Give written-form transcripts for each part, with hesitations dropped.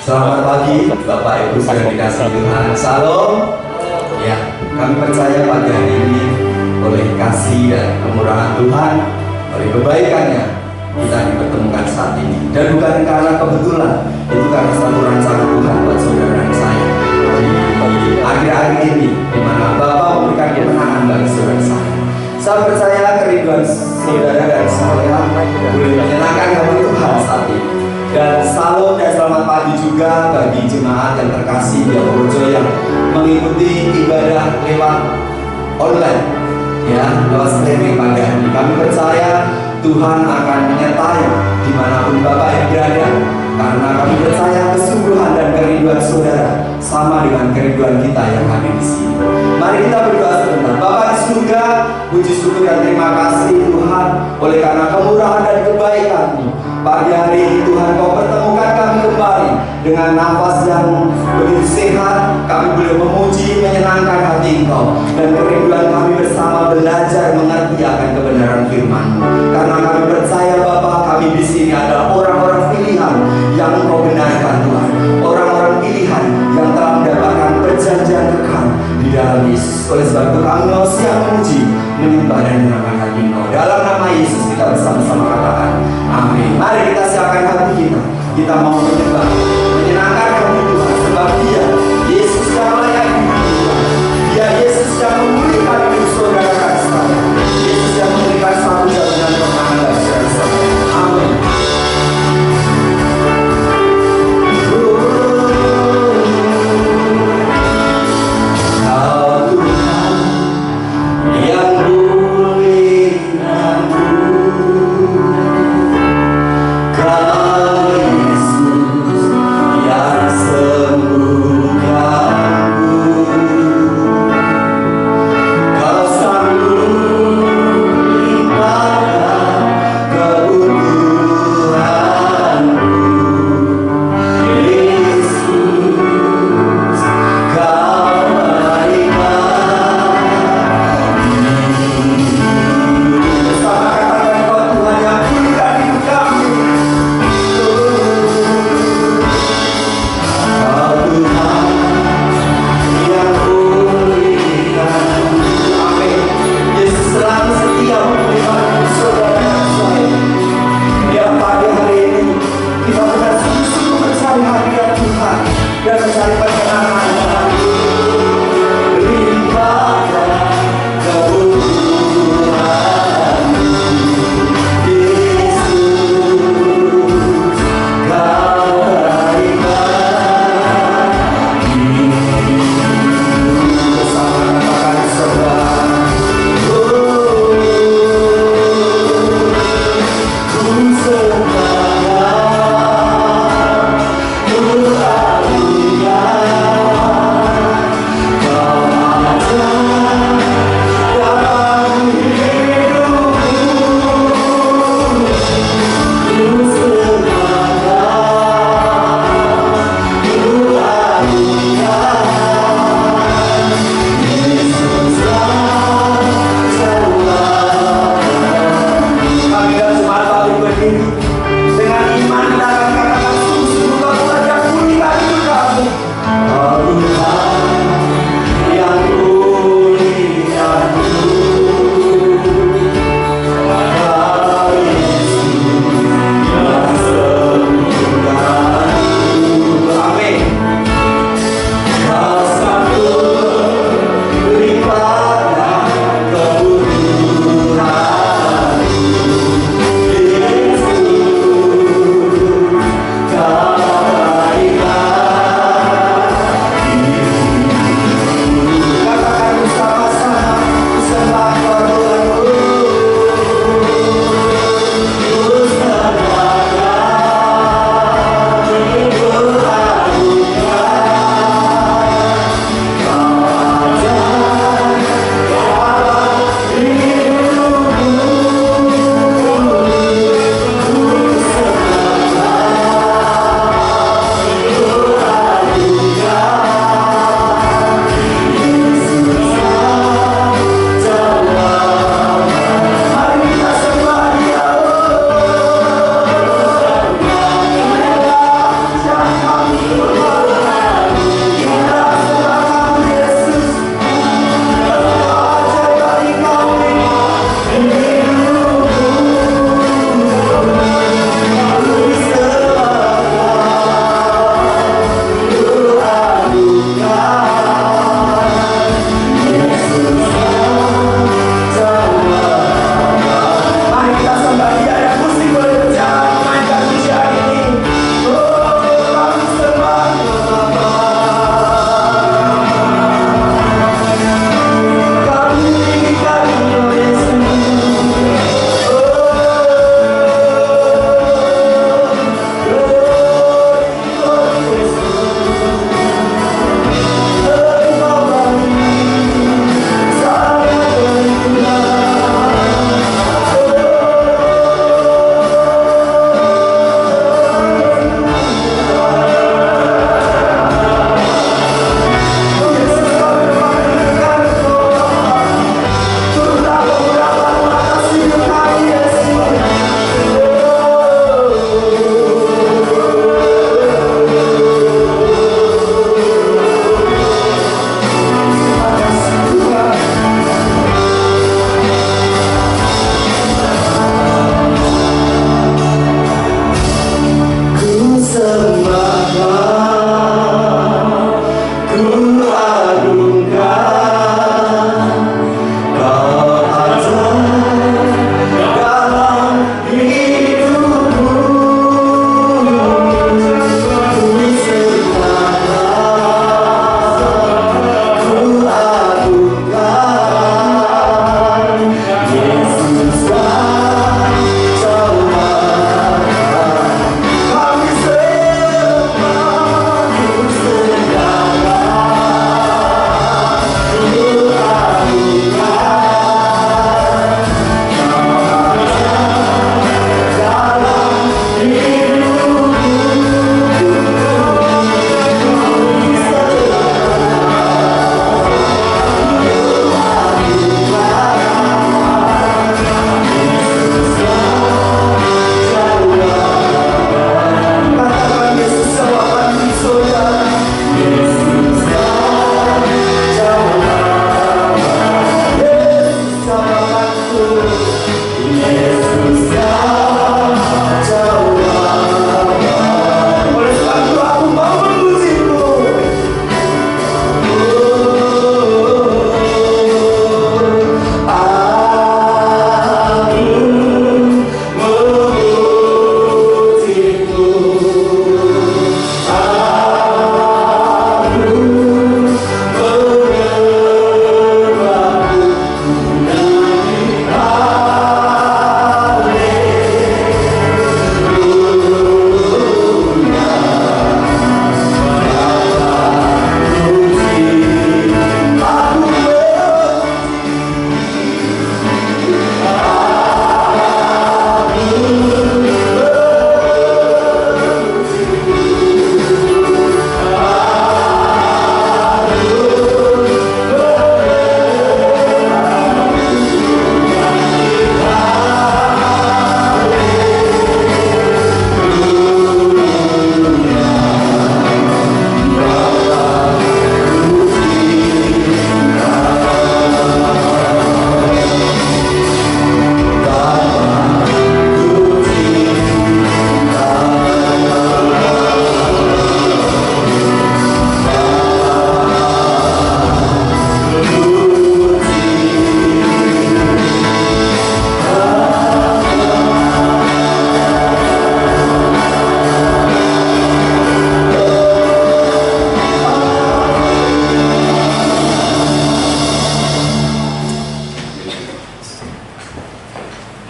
Selamat pagi Bapak Ibu sudah dikasih Tuhan. Salam. Ya, kami percaya pagi hari ini oleh kasih dan kemurahan Tuhan, oleh kebaikannya kita dipertemukan saat ini. Dan bukan karena kebetulan, itu karena satu rancangan Tuhan buat saudara dan saya. Di akhir-akhir ini, di mana Bapak memberikan kemenangan bagi saudara saya. Saya percaya kerinduan saudara dan saya boleh menyenangkan hati Tuhan saat ini. Dan salam dan selamat pagi juga bagi jemaat yang terkasih di Purworejo yang mengikuti ibadah lewat online, ya, lewat streaming pagi hari. Kami percaya Tuhan akan menyertai dimanapun Bapak yang berada, karena kami percaya kesungguhan dan kerinduan saudara sama dengan kerinduan kita yang hadir di sini. Mari kita berdoa sebentar. Bapa di surga, puji syukur dan terima kasih Tuhan oleh karena kemurahan dan kebaikan-Mu. Pagi hari ini Tuhan Kau pertemukan kami kembali dengan nafas yang begitu sehat. Kami boleh memuji, menyenangkan hati Engkau, dan kerinduan kami bersama belajar mengerti akan kebenaran firman-Mu. Karena kami percaya Bapa, kami di sini adalah orang-orang pilihan yang Engkau benarkan Tuhan, orang-orang pilihan yang telah mendapatkan perjanjian kekal di dalam Yesus. Oleh sebab itu kami mau siap memuji, menyembah dan menyenangkan hati Engkau. Dalam nama Yesus kita bersama-sama katakan amin. Mari kita siapkan hati kita. Kita mau menyembah, menyenangkan hati Tuhan, sebab Dia, Yesus yang layak dipuji. Dia Yesus yang memulihkan hidup saudara dan saya. Yesus yang memberikan satu jaminan kemenangan bagi saudara saya. Amin. Kau Tuhan yang memulihkan Kau Yesus yang sembuh.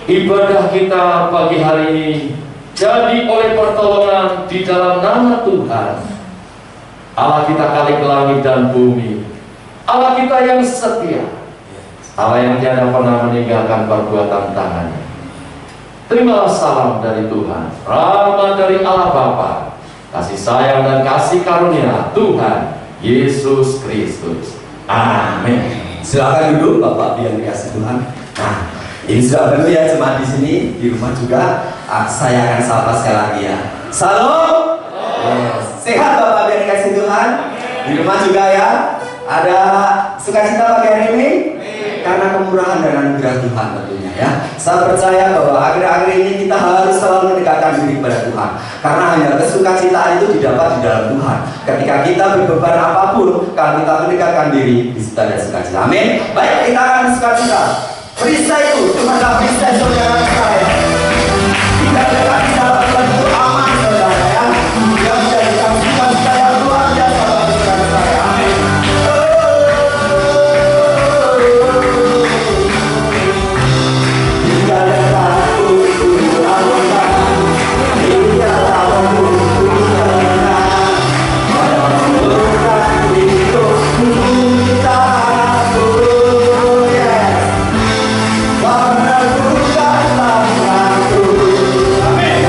Ibadah kita pagi hari ini jadi oleh pertolongan di dalam nama Tuhan, Allah kita Khalik langit dan bumi, Allah kita yang setia, Allah yang tiada pernah meninggalkan perbuatan tangannya. Terimalah salam dari Tuhan, rahmat dari Allah Bapa, kasih sayang dan kasih karunia Tuhan Yesus Kristus. Amin. Silakan duduk Bapak yang dikasih Tuhan. Nah, ini sudah penuh ya jemaat di sini, di rumah juga. Saya akan sapa sekali lagi ya. Salam. Yes. Sehat Bapak yang dikasih Tuhan. Di rumah juga ya. Ada sukacita pagi hari ini? Karena kemurahan dan anugerah Tuhan tentunya ya. Saya percaya bahwa akhir-akhir ini kita harus selalu mendekatkan diri kepada Tuhan. Karena hanya kesukacitaan itu didapat di dalam Tuhan. Ketika kita berbeban apapun, kalau kita mendekatkan diri, di situ ada sukacita. Amin. Baik, kita akan sukacita. Perisai itu cuma dalam perisai saudara saya. Tidak dekat di dalam Tuhan itu aman saudara ya. Dia menjadikan sukacita yang luar biasa bagi saudara saya. Amin. Amin.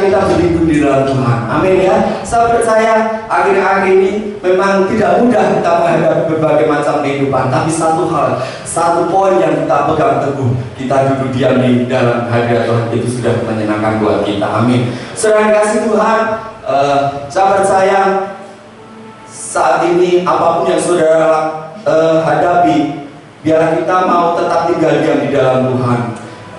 kita berlindung di dalam Tuhan. Amin ya. Saya percaya akhir-akhir ini memang tidak mudah kita menghadapi berbagai macam kehidupan, tapi satu poin yang kita pegang teguh, kita duduk diam di dalam hadirat Tuhan, itu sudah menyenangkan buat kita. Amin. Saudara yang kasih Tuhan, saya percaya saat ini apapun yang saudara hadapi, biar kita mau tetap tinggal diam di dalam Tuhan.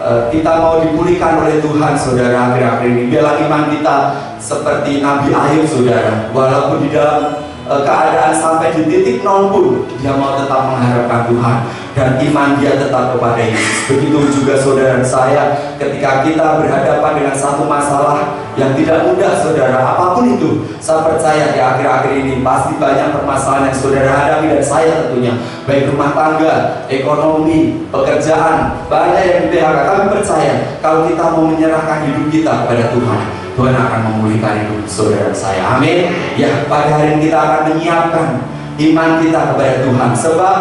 Kita mau dipulihkan oleh Tuhan, saudara, akhir-akhir ini. Biarlah iman kita seperti Nabi Ayub, saudara. Walaupun di dalam keadaan sampai di titik nol pun, dia mau tetap mengharapkan Tuhan, dan iman dia tetap kepada Yesus. Begitu juga saudara saya, ketika kita berhadapan dengan satu masalah yang tidak mudah, saudara, apapun itu, saya percaya di akhir-akhir ini pasti banyak permasalahan yang saudara hadapi, dan saya tentunya, baik rumah tangga, ekonomi, pekerjaan, banyak yang di PHK. Kami percaya kalau kita mau menyerahkan hidup kita kepada Tuhan, Tuhan akan memulihkan hidup saudara saya. Amin. Ya, pada hari ini kita akan menyiapkan iman kita kepada Tuhan, sebab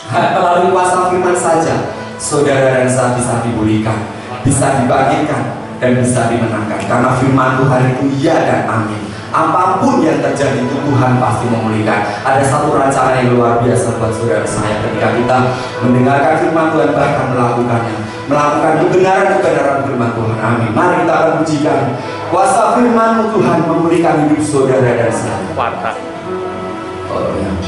melalui kuasa firman saja saudara dan saya bisa dipulihkan, bisa dibangkitkan, dan bisa dimenangkan. Karena firman Tuhan itu ya dan amin. Apapun yang terjadi itu Tuhan pasti memulihkan. Ada satu rancangan yang luar biasa buat saudara saya ketika kita mendengarkan firman Tuhan, bahkan melakukan kebenaran firman Tuhan. Amin. Mari kita akan pujikan kuasa firman Tuhan memulihkan hidup saudara dan saya.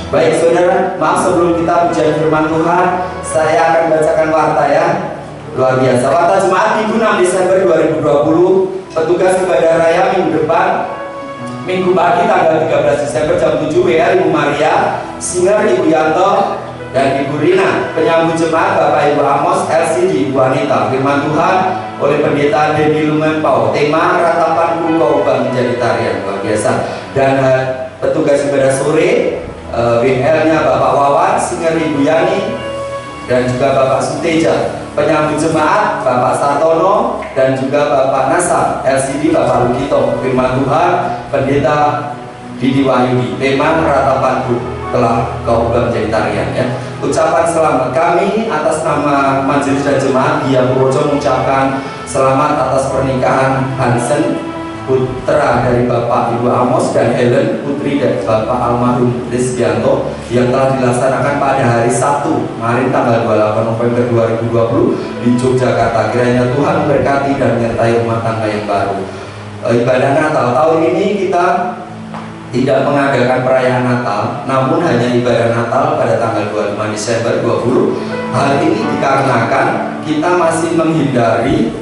Baik saudara, maaf sebelum kita pujian firman Tuhan, saya akan bacakan warta ya. Luar biasa. Warta Jemaat Minggu 6 Desember 2020, petugas ibadah raya minggu depan, Minggu pagi tanggal 13 Desember jam 7 WA Ibu Maria, singer Ibu Yanto dan Ibu Rina. Penyambut jemaat Bapak Ibu Amos, LCD Ibu Anita. Firman Tuhan oleh Pendeta Dedi Lumempau. Tema ratapan kau ubah menjadi tarian. Luar biasa. Dan petugas ibadah sore, WL-nya Bapak Wawan, singer Ibu Yani, dan juga Bapak Suteja. Penyambut jemaat Bapak Sartono dan juga Bapak Nasa, LCD Bapak Lukito. Firman Tuhan Pendeta Didi Wahyudi. Tema ratapanku telah kau ubah menjadi tarian ya. Ucapan selamat kami atas nama majelis dan jemaat Dia Purworejo mengucapkan selamat atas pernikahan Hansen, putra dari Bapak Ibu Amos, dan Helen, putri dari Bapak almarhum Rizkianto, yang telah dilaksanakan pada hari Sabtu kemarin tanggal 28 November 2020 di Yogyakarta. Kiranya Tuhan memberkati dan menyertai rumah tangga yang baru. Ibadah Natal tahun ini kita tidak mengadakan perayaan Natal, namun hanya ibadah Natal pada tanggal 25 Desember 2020. Hal ini dikarenakan kita masih menghindari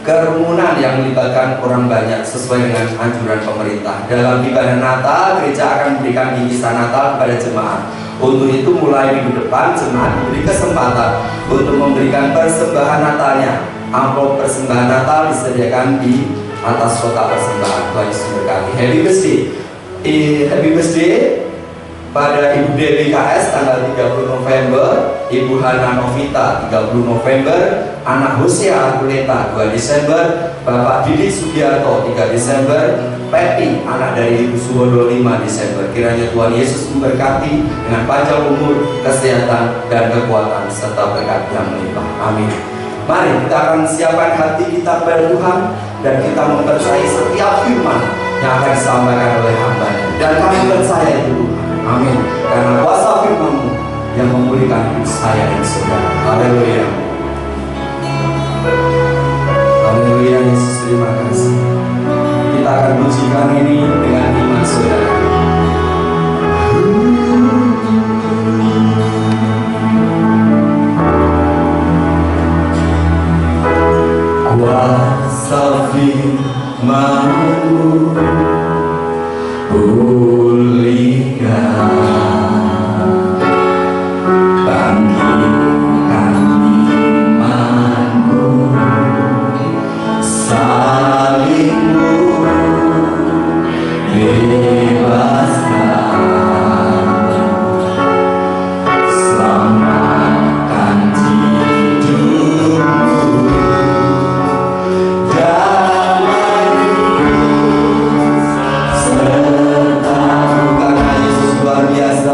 kerumunan yang melibatkan orang banyak sesuai dengan anjuran pemerintah. Dalam ibadah Natal, gereja akan memberikan bingkisan Natal kepada jemaat. Untuk itu mulai minggu depan jemaat diberi kesempatan untuk memberikan persembahan Natalnya. Amplop persembahan Natal disediakan di atas kotak persembahan. Tuhan Yesus memberkati. Happy birthday. Happy birthday pada Ibu Dewi KS tanggal 30 November, Ibu Hana Novita 30 November, anak Hosea Arkuleta 2 Desember, Bapak Didi Sugiarto 3 Desember, Pepi anak dari Ibu Suwondo 5 Desember. Kiranya Tuhan Yesus memberkati dengan panjang umur, kesehatan, dan kekuatan serta berkat yang melimpah. Amin. Mari kita akan siapkan hati kita kepada Tuhan, dan kita mempercayai setiap firman yang akan disampaikan oleh hamba-Nya, dan kami percaya itu Tuhan. Amin. Karena kuasa firman-Mu yang memulihkan hidup saya dan saudara. Haleluya. Haleluya. Yesus, terima kasih. Kita akan pujikan ini dengan iman saudara. Kuasa firman-Mu pulihkan, bangkitkan imanku, salibmu bebaskan, selamatkan hidupku, damai serta karena Yesus luar biasa.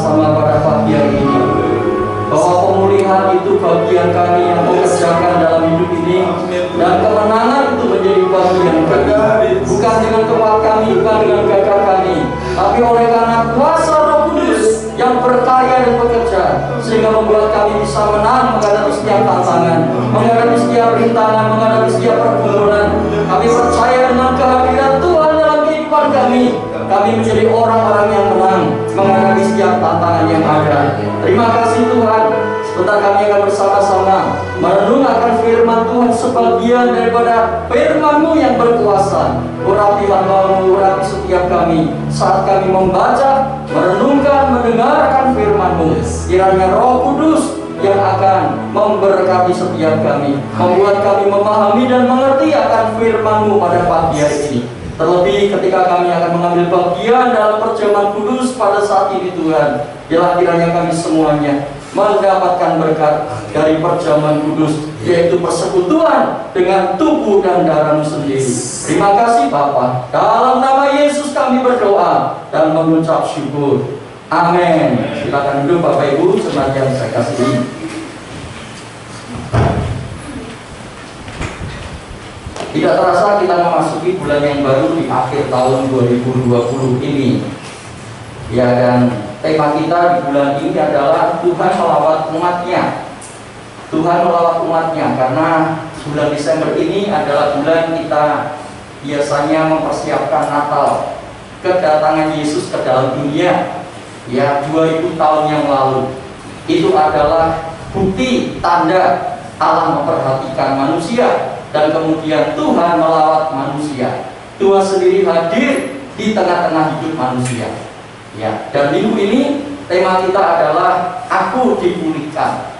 bersama-sama pada pagi hari ini, bahwa pemulihan itu bagian kami yang mengerjakan dalam hidup ini, dan kemenangan itu menjadi bagian kami, bukan dengan kuat kami, bukan dengan gagah kami, tapi oleh karena kuasa Roh Kudus yang berkarya dan bekerja, sehingga membuat kami bisa menang menghadapi setiap tantangan, menghadapi setiap rintangan, menghadapi setiap pergumulan. Kami percaya dengan kehadiran Tuhan dalam kehidupan kami, kami menjadi orang-orang yang menang menghadapi setiap tantangan yang ada. Terima kasih Tuhan. Sebentar kami akan bersama-sama merenung akan firman Tuhan, sebagian daripada firman-Mu yang berkuasa. Urapilah mau urapi setiap kami saat kami membaca, merenungkan, mendengarkan firman-Mu. Kiranya Roh Kudus yang akan memberkati setiap kami, membuat kami memahami dan mengerti akan firman-Mu pada pagi hari ini. Terlebih ketika kami akan mengambil bagian dalam perjamuan kudus pada saat ini Tuhan, biarlah kiranya kami semuanya mendapatkan berkat dari perjamuan kudus, yaitu persekutuan dengan tubuh dan darah-Mu sendiri. Terima kasih Bapa. Dalam nama Yesus kami berdoa dan mengucap syukur. Amin. Silakan duduk Bapak Ibu, jemaat yang saya kasihi. Tidak terasa kita memasuki bulan yang baru di akhir tahun 2020 ini. Ya, dan tema kita di bulan ini adalah Tuhan melawat umat-Nya. Tuhan melawat umat-Nya, karena bulan Desember ini adalah bulan kita biasanya mempersiapkan Natal, kedatangan Yesus ke dalam dunia. Ya, 2000 tahun yang lalu. Itu adalah bukti tanda Allah memperhatikan manusia. Dan kemudian Tuhan melawat manusia. Tuhan sendiri hadir di tengah-tengah hidup manusia. Ya, dan minggu ini tema kita adalah Aku Dipulihkan.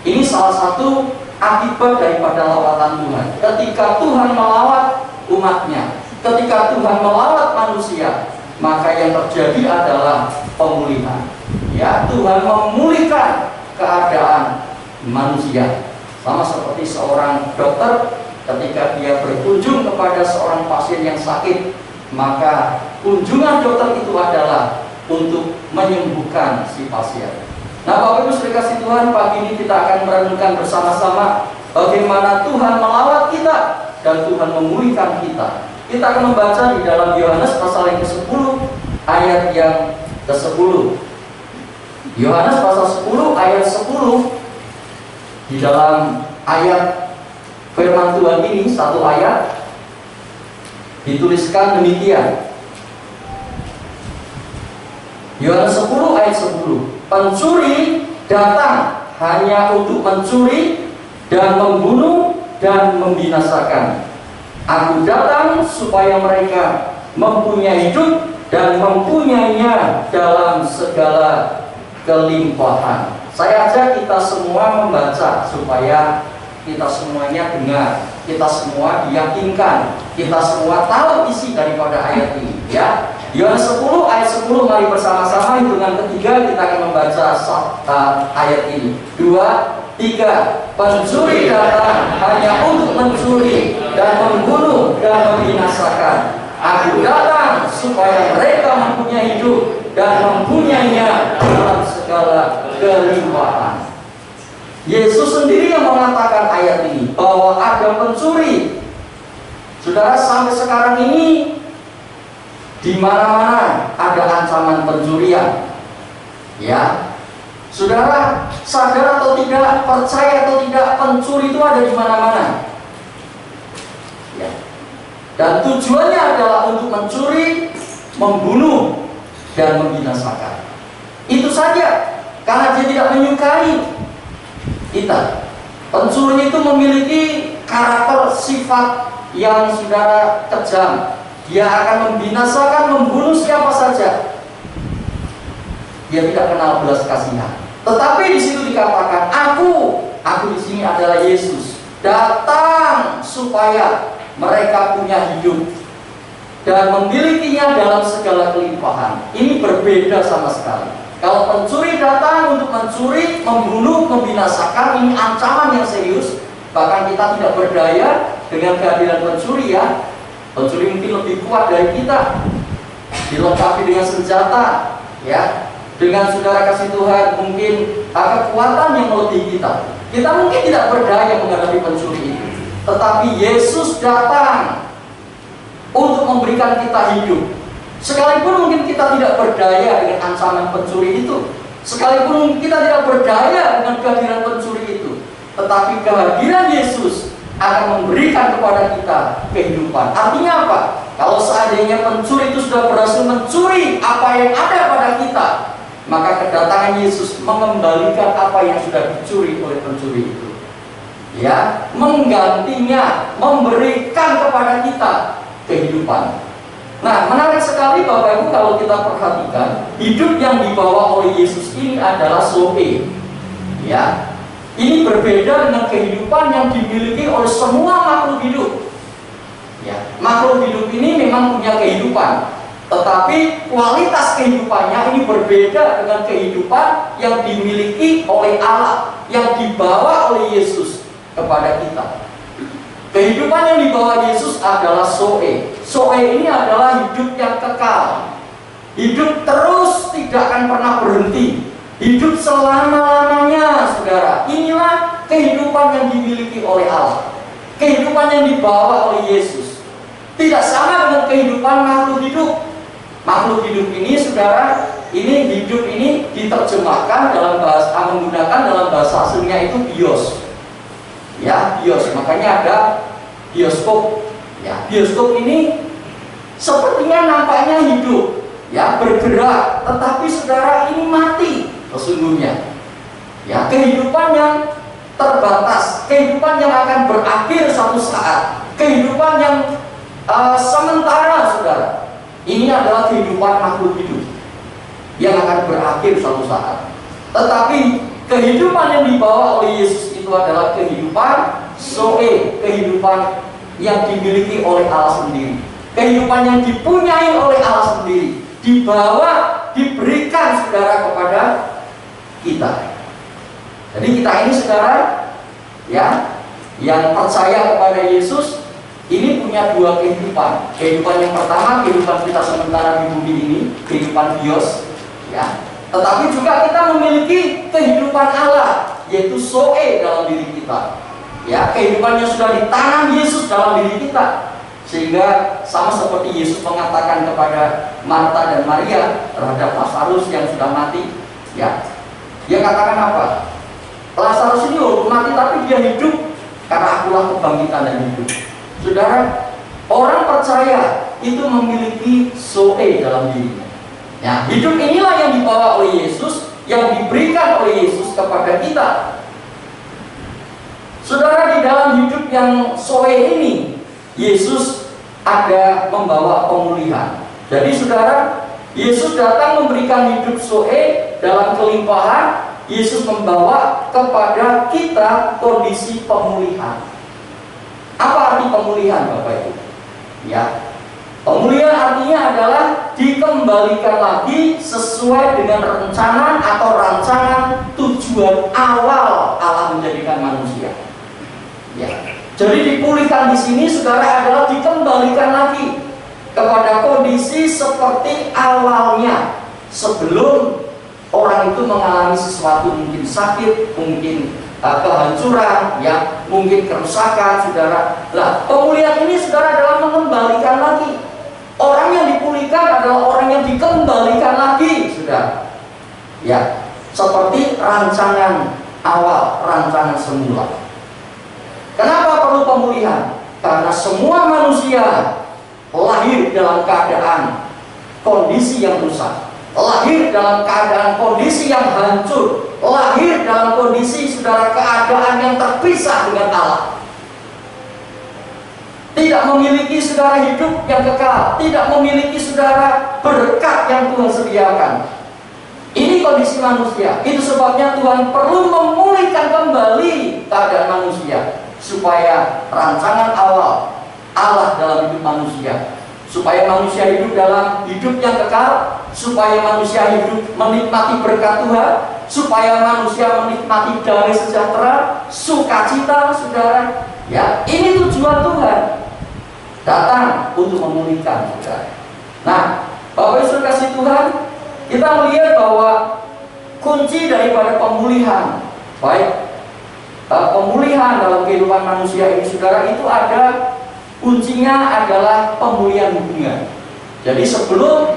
Ini salah satu akibat daripada lawatan Tuhan. Ketika Tuhan melawat umat-Nya, ketika Tuhan melawat manusia, maka yang terjadi adalah pemulihan. Ya, Tuhan memulihkan keadaan manusia. Sama seperti seorang dokter ketika dia berkunjung kepada seorang pasien yang sakit, maka kunjungan dokter itu adalah untuk menyembuhkan si pasien. Nah, Bapak Ibu saudara kasih Tuhan, pagi ini kita akan merenungkan bersama-sama bagaimana Tuhan melawat kita dan Tuhan memulihkan kita. Kita akan membaca di dalam Yohanes pasal yang ke-10 ayat yang ke-10. Yohanes pasal 10 ayat 10. Di dalam ayat firman Tuhan ini, satu ayat dituliskan demikian. Yohanes 10 ayat 10. Pencuri datang hanya untuk mencuri dan membunuh dan membinasakan. Aku datang supaya mereka mempunyai hidup dan mempunyainya dalam segala kelimpahan. Saya ajak kita semua membaca supaya kita semuanya dengar, kita semua diyakinkan, kita semua tahu isi daripada ayat ini. Ya, Yohanes 10 ayat 10, mari bersama-sama hitungan ketiga kita akan membaca ayat ini. 2, 3. Pencuri datang hanya untuk mencuri dan membunuh dan membinasakan. Aku datang supaya mereka mempunyai hidup dan mempunyainya dalam segala kelimpahan. Yesus sendiri yang mengatakan ayat ini, bahwa ada pencuri. Saudara, sampai sekarang ini di mana-mana ada ancaman pencurian. Ya, saudara, sadar atau tidak, percaya atau tidak, pencuri itu ada di mana-mana. Ya. Dan tujuannya adalah untuk mencuri, membunuh, dan membinasakan. Itu saja, karena dia tidak menyukai kita. Pencuri itu memiliki karakter sifat yang saudara kejam. Dia akan membinasakan, membunuh siapa saja. Dia tidak kenal belas kasihan. Tetapi di situ dikatakan, aku di sini adalah Yesus, datang supaya mereka punya hidup dan memilikinya dalam segala kelimpahan. Ini berbeda sama sekali. Kalau pencuri datang untuk mencuri, membunuh, membinasakan, ini ancaman yang serius. Bahkan kita tidak berdaya dengan kehadiran pencuri, ya. Pencuri mungkin lebih kuat dari kita, dilengkapi dengan senjata, ya. Dengan saudara kasih Tuhan, mungkin kekuatan yang melebihi kita. Kita mungkin tidak berdaya menghadapi pencuri itu, tetapi Yesus datang untuk memberikan kita hidup. Sekalipun mungkin kita tidak berdaya dengan ancaman pencuri itu, sekalipun kita tidak berdaya dengan kehadiran pencuri itu, tetapi kehadiran Yesus akan memberikan kepada kita kehidupan. Artinya apa? Kalau seandainya pencuri itu sudah berhasil mencuri apa yang ada pada kita, maka kedatangan Yesus mengembalikan apa yang sudah dicuri oleh pencuri itu. Ya, menggantinya, memberikan kepada kita kehidupan. Nah, menarik sekali Bapak Ibu kalau kita perhatikan, hidup yang dibawa oleh Yesus ini adalah zoe. Ya, ini berbeda dengan kehidupan yang dimiliki oleh semua makhluk hidup. Ya, makhluk hidup ini memang punya kehidupan, tetapi kualitas kehidupannya ini berbeda dengan kehidupan yang dimiliki oleh Allah, yang dibawa oleh Yesus kepada kita. Kehidupan yang dibawa Yesus adalah zoe. Zoe ini adalah hidup yang kekal, hidup terus, tidak akan pernah berhenti, hidup selama-lamanya, saudara. Inilah kehidupan yang dimiliki oleh Allah, kehidupan yang dibawa oleh Yesus. Tidak sama dengan kehidupan makhluk hidup. Makhluk hidup ini, saudara, ini hidup ini diterjemahkan dalam bahasa, menggunakan dalam bahasa aslinya itu bios. Ya, bios. Makanya ada bioskop. Ya, bioskop ini sepertinya nampaknya hidup, ya, bergerak, tetapi saudara ini mati sesungguhnya. Ya, kehidupan yang terbatas, kehidupan yang akan berakhir suatu saat, kehidupan yang sementara, saudara. Ini adalah kehidupan makhluk hidup yang akan berakhir suatu saat. Tetapi kehidupan yang dibawa oleh Yesus itu adalah kehidupan zoe, kehidupan yang dimiliki oleh Allah sendiri, kehidupan yang dipunyai oleh Allah sendiri, dibawa, diberikan, saudara, kepada kita. Jadi kita ini, saudara, ya, yang percaya kepada Yesus ini punya dua kehidupan. Kehidupan yang pertama, kehidupan kita sementara di bumi ini, kehidupan bios, ya. Tetapi juga kita memiliki kehidupan Allah, yaitu zoe dalam diri kita. Ya, kehidupan yang sudah ditanam Yesus dalam diri kita, sehingga sama seperti Yesus mengatakan kepada Marta dan Maria terhadap Lazarus yang sudah mati. Ya, dia katakan apa? Lazarus ini mati tapi dia hidup karena akulah kebangkitan dan hidup. Saudara, orang percaya itu memiliki zoe dalam dirinya. Ya, hidup inilah yang dibawa oleh Yesus, yang diberikan oleh Yesus kepada kita. Saudara, di dalam hidup yang zoe ini, Yesus ada membawa pemulihan. Jadi saudara, Yesus datang memberikan hidup zoe dalam kelimpahan. Yesus membawa kepada kita kondisi pemulihan. Apa arti pemulihan, Bapak Ibu? Ya, pemulihan artinya adalah dikembalikan lagi sesuai dengan rencana atau rancangan tujuan awal Allah menjadikan manusia. Ya, jadi dipulihkan di sini, saudara, adalah dikembalikan lagi kepada kondisi seperti awalnya sebelum orang itu mengalami sesuatu, mungkin sakit, mungkin kehancuran, ya, mungkin kerusakan, saudara. Nah, pemulihan ini, saudara, adalah mengembalikan lagi. Orang yang dipulihkan adalah orang yang dikembalikan lagi, saudara. Ya, seperti rancangan awal, rancangan semula. Kenapa perlu pemulihan? Karena semua manusia lahir dalam keadaan kondisi yang rusak, lahir dalam keadaan kondisi yang hancur, lahir dalam kondisi, saudara, keadaan yang terpisah dengan Allah. Tidak memiliki, saudara, hidup yang kekal, tidak memiliki, saudara, berkat yang Tuhan sediakan. Ini kondisi manusia. Itu sebabnya Tuhan perlu memulihkan kembali keadaan manusia, supaya rancangan awal Allah dalam hidup manusia, supaya manusia hidup dalam hidup yang kekal, supaya manusia hidup menikmati berkat Tuhan, supaya manusia menikmati damai sejahtera, sukacita, saudara. Ya, ini tujuan Tuhan datang untuk memulihkan, saudara. Nah, Bapak Ibu kasih Tuhan, kita melihat bahwa kunci daripada pemulihan, baik pemulihan dalam kehidupan manusia ini, saudara, itu ada kuncinya adalah pemulihan hubungan. Jadi sebelum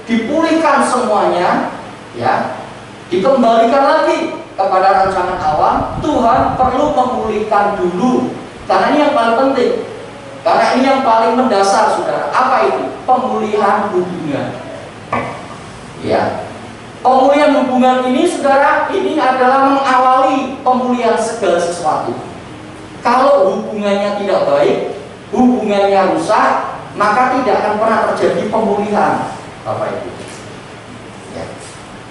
dipulihkan semuanya, ya, dikembalikan lagi kepada rancangan awal, Tuhan perlu memulihkan dulu. Karena ini yang paling penting, karena ini yang paling mendasar, saudara. Apa itu? Pemulihan hubungan. Ya, pemulihan hubungan ini, saudara, ini adalah mengawali pemulihan segala sesuatu. Kalau hubungannya tidak baik, hubungannya rusak, maka tidak akan pernah terjadi pemulihan. Bapak Ibu, ya.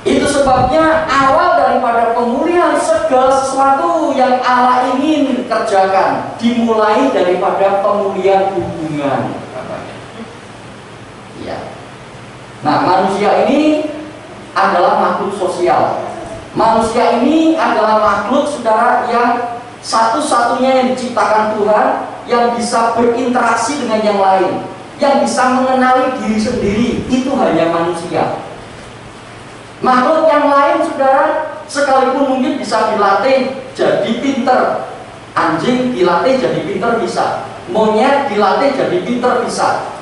Itu sebabnya awal daripada pemulihan segala sesuatu yang Allah ingin kerjakan dimulai daripada pemulihan hubungan. Ya. Nah, manusia ini adalah makhluk sosial. Manusia ini adalah makhluk, saudara, yang satu-satunya yang diciptakan Tuhan yang bisa berinteraksi dengan yang lain, yang bisa mengenali diri sendiri. Itu hanya manusia. Makhluk yang lain, saudara, sekalipun mungkin bisa dilatih jadi pinter. Anjing dilatih jadi pinter bisa, monyet dilatih jadi pinter bisa,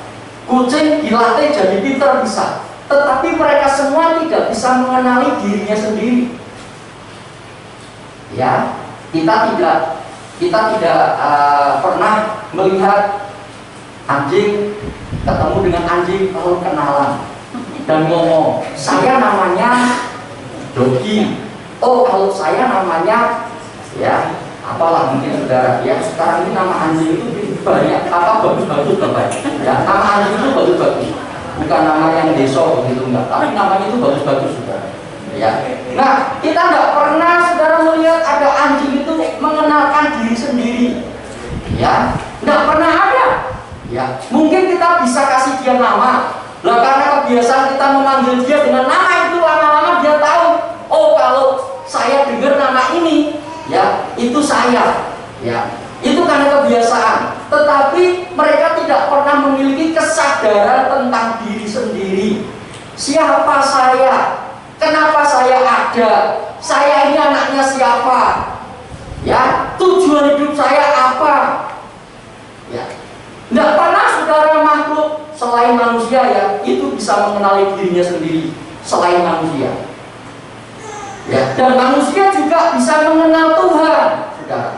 kucing dilatih jadi pinter bisa. Tetapi mereka semua tidak bisa mengenali dirinya sendiri. Ya, kita tidak pernah melihat anjing ketemu dengan anjing lalu kenalan dan ngomong, saya namanya Dogi. Oh, kalau saya namanya, ya, apalah mungkin, saudara, ya, sekarang ini nama anjing itu banyak apa bagus-bagus, Bapak. Ya, nama anjing itu bagus-bagus. Bukan nama yang deso begitu, enggak, tapi namanya itu bagus-bagus, saudara. Ya. Nah, kita nggak pernah, saudara, melihat ada anjing itu mengenalkan diri sendiri. Ya, nggak pernah ada. Ya, mungkin kita bisa kasih dia nama. Lah, karena kebiasaan kita memanggil dia dengan nama itu, lama-lama dia tahu, oh, kalau saya dengar nama ini, ya, itu saya. Ya, itu karena kebiasaan. Tetapi mereka tidak pernah memiliki kesadaran tentang diri sendiri. Siapa saya? Kenapa saya ada? Saya ini anaknya siapa? Ya, tujuan hidup saya apa? Ya, tidak pernah, saudara, makhluk selain manusia ya itu bisa mengenali dirinya sendiri selain manusia. Ya, dan manusia juga bisa mengenal Tuhan, saudara.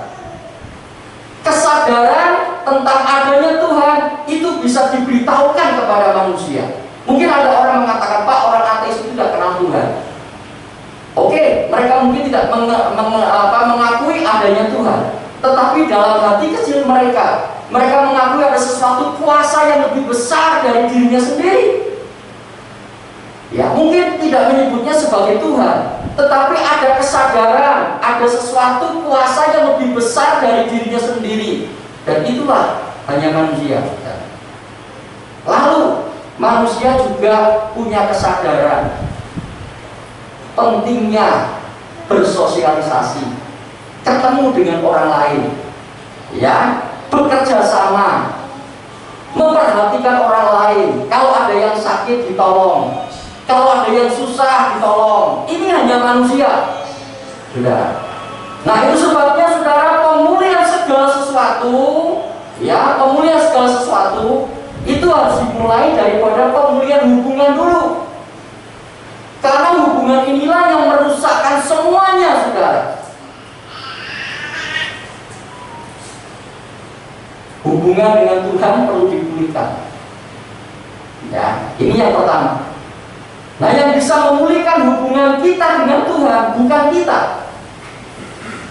Kesadaran tentang adanya Tuhan itu bisa diberitahukan kepada manusia. Mungkin ada orang mengatakan, Pak, orang ateis itu tidak kenal Tuhan. Oke, mereka mungkin tidak mengakui adanya Tuhan, tetapi dalam hati kecil mereka mengakui ada sesuatu kuasa yang lebih besar dari dirinya sendiri. Ya, mungkin tidak menyebutnya sebagai Tuhan, tetapi ada kesadaran, ada sesuatu kuasa yang lebih besar dari dirinya sendiri. Dan itulah hanya manusia. Lalu manusia juga punya kesadaran pentingnya bersosialisasi, ketemu dengan orang lain, ya, bekerja sama, memperhatikan orang lain. Kalau ada yang sakit ditolong, kalau ada yang susah ditolong. Ini hanya manusia, saudara. Nah, itu sebabnya, saudara, pemulihan segala sesuatu, ya, pemulihan segala sesuatu itu harus dimulai daripada pemulihan hubungan dulu. Karena hubungan inilah yang merusakkan semuanya, saudara. Hubungan dengan Tuhan perlu dipulihkan. Ya, ini yang pertama. Nah, yang bisa memulihkan hubungan kita dengan Tuhan bukan kita.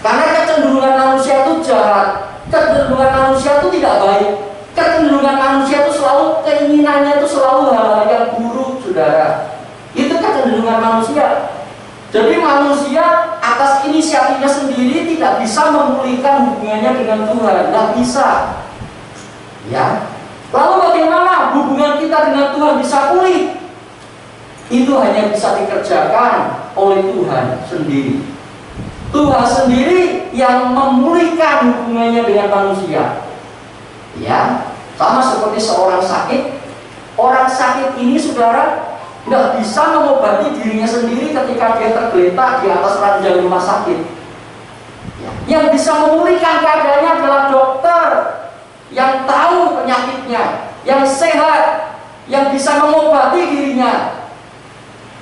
Karena kecenderungan manusia itu jahat, kecenderungan manusia itu tidak baik, kecenderungan manusia itu selalu, keinginannya itu selalu hal-hal yang buruk, saudara. Itu kecenderungan manusia. Jadi manusia atas inisiatifnya sendiri tidak bisa memulihkan hubungannya dengan Tuhan, tidak bisa. Ya, lalu bagaimana hubungan kita dengan Tuhan bisa pulih? Itu hanya bisa dikerjakan oleh Tuhan sendiri. Tuhan sendiri yang memulihkan hubungannya dengan manusia. Ya, sama seperti seorang sakit. Orang sakit ini, saudara, nggak bisa mengobati dirinya sendiri ketika dia tergeletak di atas ranjang rumah sakit. Yang bisa memulihkan keadaannya adalah dokter yang tahu penyakitnya, yang sehat, yang bisa mengobati dirinya.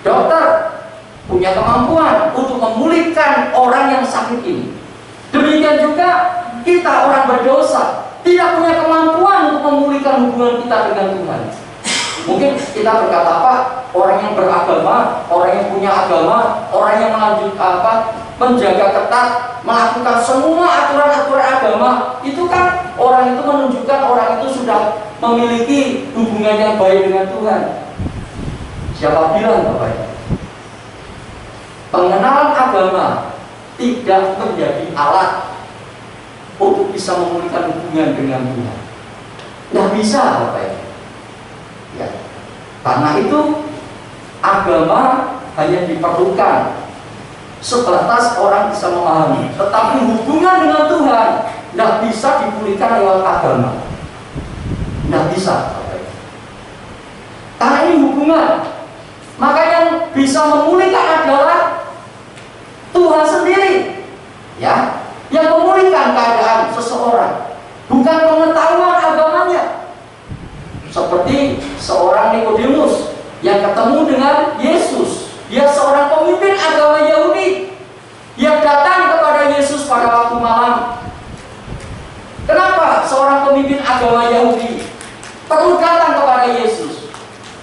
Dokter punya kemampuan untuk memulihkan orang yang sakit ini. Demikian juga kita orang berdosa tidak punya kemampuan untuk memulihkan hubungan kita dengan Tuhan. Mungkin kita berkata apa? Orang yang beragama, orang yang punya agama, orang yang menjaga ketat, melakukan semua aturan-aturan agama, itu kan orang itu menunjukkan orang itu sudah memiliki hubungan yang baik dengan Tuhan. Siapa bilang Bapak Ibu? Pengenalan agama tidak menjadi alat untuk bisa memulihkan hubungan dengan Tuhan. Tidak bisa Bapak Ibu. Ya. Karena itu agama hanya diperlukan sebatas orang bisa memahami, tetapi hubungan dengan Tuhan tidak bisa dipulihkan lewat agama. Tidak bisa Bapak Ibu. Karena ini hubungan. Maka yang bisa memulihkan adalah Tuhan sendiri, ya, yang memulihkan keadaan seseorang, bukan pengetahuan agamanya. Seperti seorang Nikodemus yang ketemu dengan Yesus, dia seorang pemimpin agama Yahudi yang datang kepada Yesus pada waktu malam. Kenapa seorang pemimpin agama Yahudi perlu datang kepada Yesus?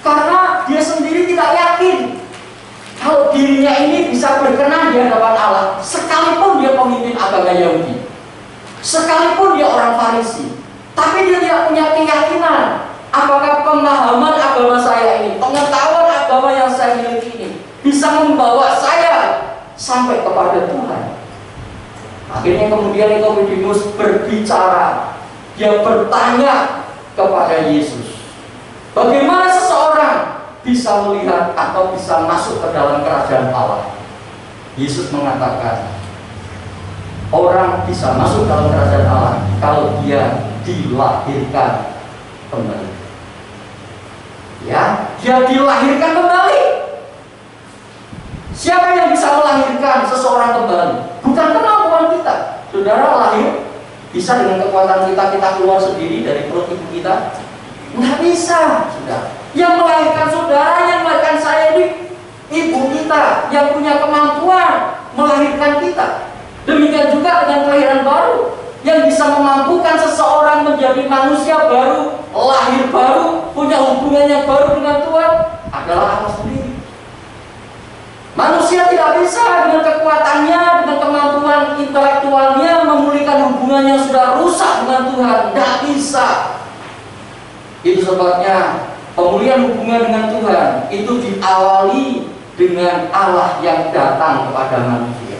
Karena dia sendiri tidak yakin kalau dirinya ini bisa berkenan di hadapan Allah, sekalipun dia pemimpin agama Yahudi, sekalipun dia orang Farisi, tapi dia tidak punya keyakinan apakah pemahaman agama saya ini, pengetahuan agama yang saya miliki ini bisa membawa saya sampai kepada Tuhan. Akhirnya kemudian Nikodemus berbicara, dia bertanya kepada Yesus, bagaimana seseorang bisa melihat atau bisa masuk ke dalam kerajaan Allah? Yesus mengatakan, orang bisa masuk dalam kerajaan Allah kalau dia dilahirkan kembali. Ya, dia dilahirkan kembali. Siapa yang bisa melahirkan seseorang kembali? Bukan kemampuan kita. Saudara lahir bisa dengan kekuatan kita keluar sendiri dari perut ibu kita? Nggak bisa, saudara. Yang melahirkan saudara, yang melahirkan saya ini ibu kita yang punya kemampuan melahirkan kita. Demikian juga dengan kelahiran baru, yang bisa memampukan seseorang menjadi manusia baru, lahir baru, punya hubungan yang baru dengan Tuhan adalah Allah sendiri. Manusia tidak bisa dengan kekuatannya, dengan kemampuan intelektualnya memulihkan hubungan yang sudah rusak dengan Tuhan. Tidak bisa. Itu sebabnya pemulihan hubungan dengan Tuhan itu diawali dengan Allah yang datang kepada manusia.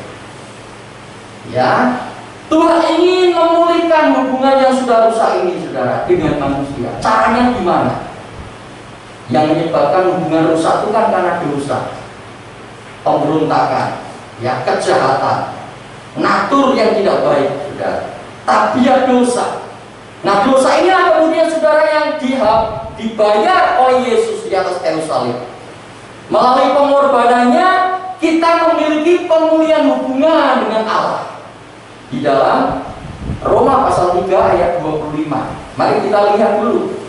Ya, Tuhan ingin memulihkan hubungan yang sudah rusak ini, saudara, dengan manusia. Caranya gimana? Yang menyebabkan hubungan rusak itu kan karena dosa, pemberontakan, ya, kejahatan, natur yang tidak baik, saudara. Tabiat dosa. Nah, dosa inilah kemudian saudara yang dibayar oleh Yesus di atas kayu salib. Melalui pengorbanannya kita memiliki pemulihan hubungan dengan Allah. Di dalam Roma pasal 3 ayat 25. Mari kita lihat dulu.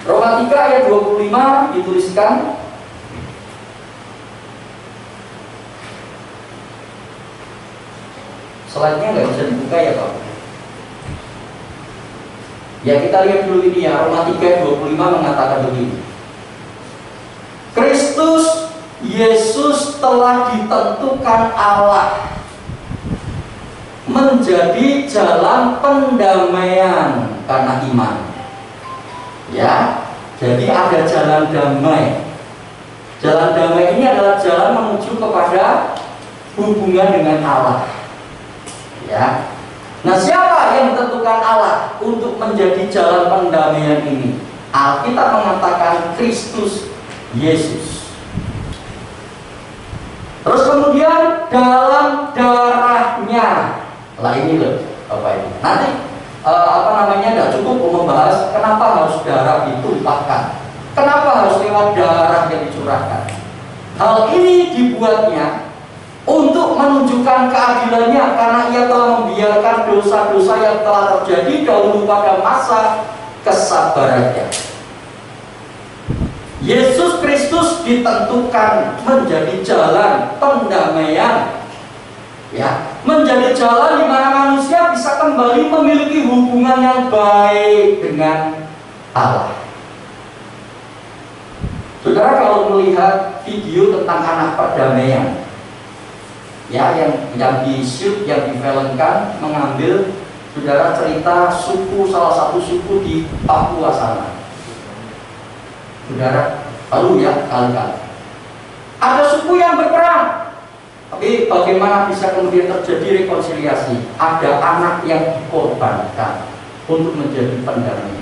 Roma 3 ayat 25 dituliskan, slide-nya nggak bisa dibuka ya Pak? Ya, kita lihat dulu ini ya. Roma 3:25 mengatakan begini. Kristus Yesus telah ditentukan Allah menjadi jalan pendamaian karena iman. Ya, jadi ada jalan damai. Jalan damai ini adalah jalan menuju kepada hubungan dengan Allah. Ya. Nah, siapa yang ditentukan Allah untuk menjadi jalan pendamaian ini? Alkitab mengatakan Kristus Yesus. Terus kemudian dalam darahnya. Lah ini loh, Bapak Ibu. Nanti tidak cukup membahas kenapa harus darah ditumpahkan, kenapa harus lewat darah yang dicurahkan. Hal ini dibuatnya untuk menunjukkan keadilannya, karena ia telah membiarkan dosa-dosa yang telah terjadi dahulu pada masa kesabarannya. Yesus Kristus ditentukan menjadi jalan pendamaian, ya, menjadi jalan di mana manusia bisa kembali memiliki hubungan yang baik dengan Allah. Saudara, kalau melihat video tentang anak perdamaian, ya, yang di-shoot, yang difilmkan, mengambil, saudara, cerita suku, salah satu suku di Papua sana. Saudara, lalu ya, kali-kali ada suku yang berperang, tapi bagaimana bisa kemudian terjadi rekonsiliasi? Ada anak yang dikorbankan untuk menjadi pendamai.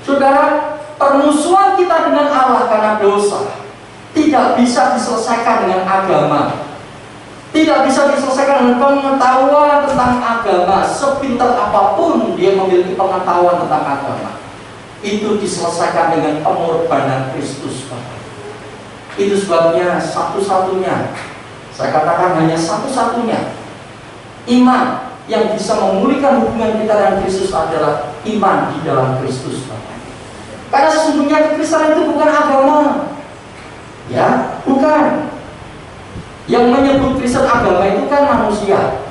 Saudara, permusuhan kita dengan Allah karena dosa tidak bisa diselesaikan dengan agama, tidak bisa diselesaikan dengan pengetahuan tentang agama. Sepintar apapun dia memiliki pengetahuan tentang agama, itu diselesaikan dengan pengorbanan Kristus. Itu sebabnya satu-satunya, saya katakan hanya satu-satunya iman yang bisa memulihkan hubungan kita dengan Kristus adalah iman di dalam Kristus. Karena sesungguhnya kekristenan itu bukan agama, ya, bukan. Yang menyebut Kristen agama itu kan manusia,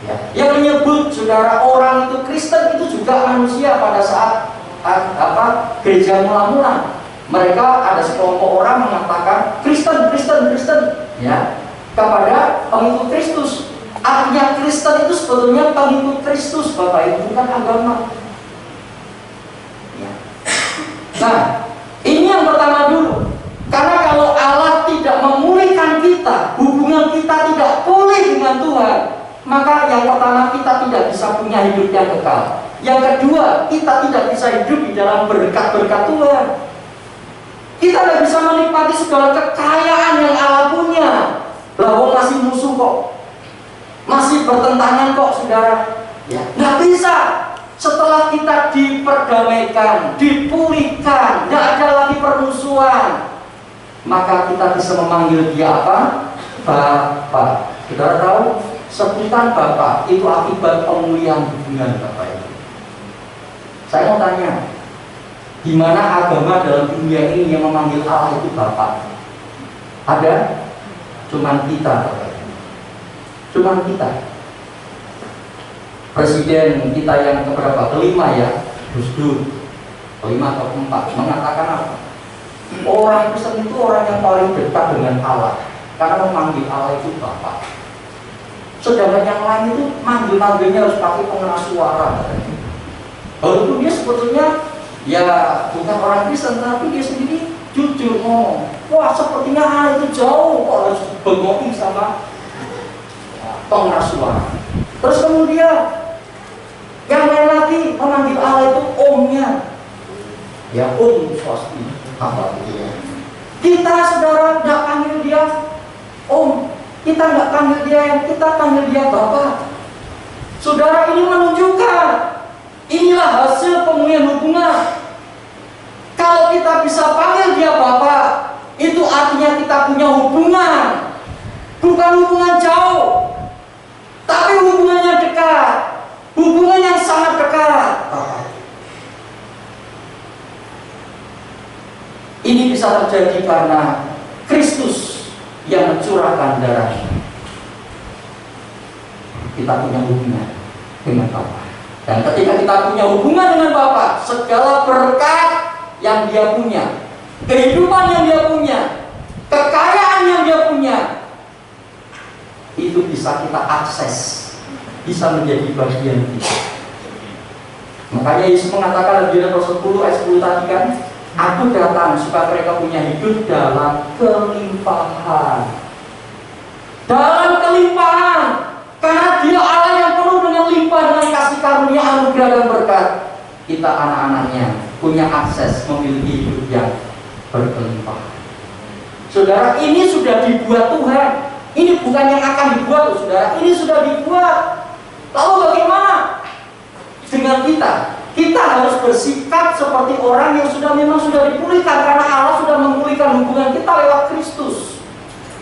ya. Yang menyebut, saudara, orang itu Kristen itu juga manusia. Pada saat gereja mula-mula, mereka ada sekelompok orang mengatakan Kristen, ya, kepada pengikut Kristus. Artinya Kristen itu sebetulnya pengikut Kristus, Bapak Ibu, bukan agama. Nah, ini yang pertama dulu. Karena kalau Allah tidak memulihkan kita, hubungan kita tidak pulih dengan Tuhan, maka yang pertama, kita tidak bisa punya hidup yang kekal. Yang kedua, kita tidak bisa hidup di dalam berkat-berkat Tuhan. Kita tidak bisa menikmati segala kekayaan yang Allah punya. Lah, masih musuh kok, masih bertentangan kok, saudara. Ya, nggak bisa. Setelah kita diperdamaikan, dipulihkan, tidak ada lagi permusuhan, maka kita bisa memanggil dia apa? Bapa. Saudara tahu, sebutan Bapa itu akibat pemulihan hubungan, Bapak Ibu. Saya mau tanya, di mana agama dalam dunia ini yang memanggil Allah itu Bapa? Ada? Cuman kita, Bapak Ibu. Cuman kita. Presiden kita yang keberapa? Kelima, ya, Gus Dur, kelima atau keempat, mengatakan apa? Orang Kristen itu orang yang paling dekat dengan Allah, karena memanggil Allah itu Bapa. Sedangkan yang lain itu manggil-manggilnya harus pakai pengeras suara. Walaupun dia sebetulnya ya bukan orang Kristen, tapi dia sendiri jujur ngomong, wah, sepertinya Allah itu jauh kok, harus bengoki sama pengeras suara. Terus kemudian yang lain lagi memanggil Allah itu omnya, ya, Om Swasti, apa gitu ya. Kita, saudara, tidak panggil dia Om, kita tidak panggil dia yang, kita panggil dia Bapak. Saudara, ini menunjukkan inilah hasil pemulihan hubungan. Kalau kita bisa panggil dia Bapak, itu artinya kita punya hubungan, bukan hubungan jauh, tapi hubungannya dekat, hubungan yang sangat dekat. Ini bisa terjadi karena Kristus yang mencurahkan darahnya. Kita punya hubungan dengan Bapa. Dan ketika kita punya hubungan dengan Bapa, segala berkat yang Dia punya, kehidupan yang Dia punya, kekayaan yang Dia punya, itu bisa kita akses, bisa menjadi bagian kita. Makanya Yesus mengatakan di Yohanes 10 ayat 10 tadi kan, Aku datang supaya mereka punya hidup dalam kelimpahan. Dalam kelimpahan, karena Dia Allah yang penuh dengan limpah, dengan kasih karunia, anugerah dan berkat. Kita anak-anaknya punya akses memiliki hidup yang berkelimpahan. Saudara, ini sudah dibuat Tuhan. Ini bukan yang akan dibuat, saudara. Ini sudah dibuat. Lalu bagaimana dengan kita? Kita harus bersikap seperti orang yang memang sudah dipulihkan, karena Allah sudah memulihkan hubungan kita lewat Kristus.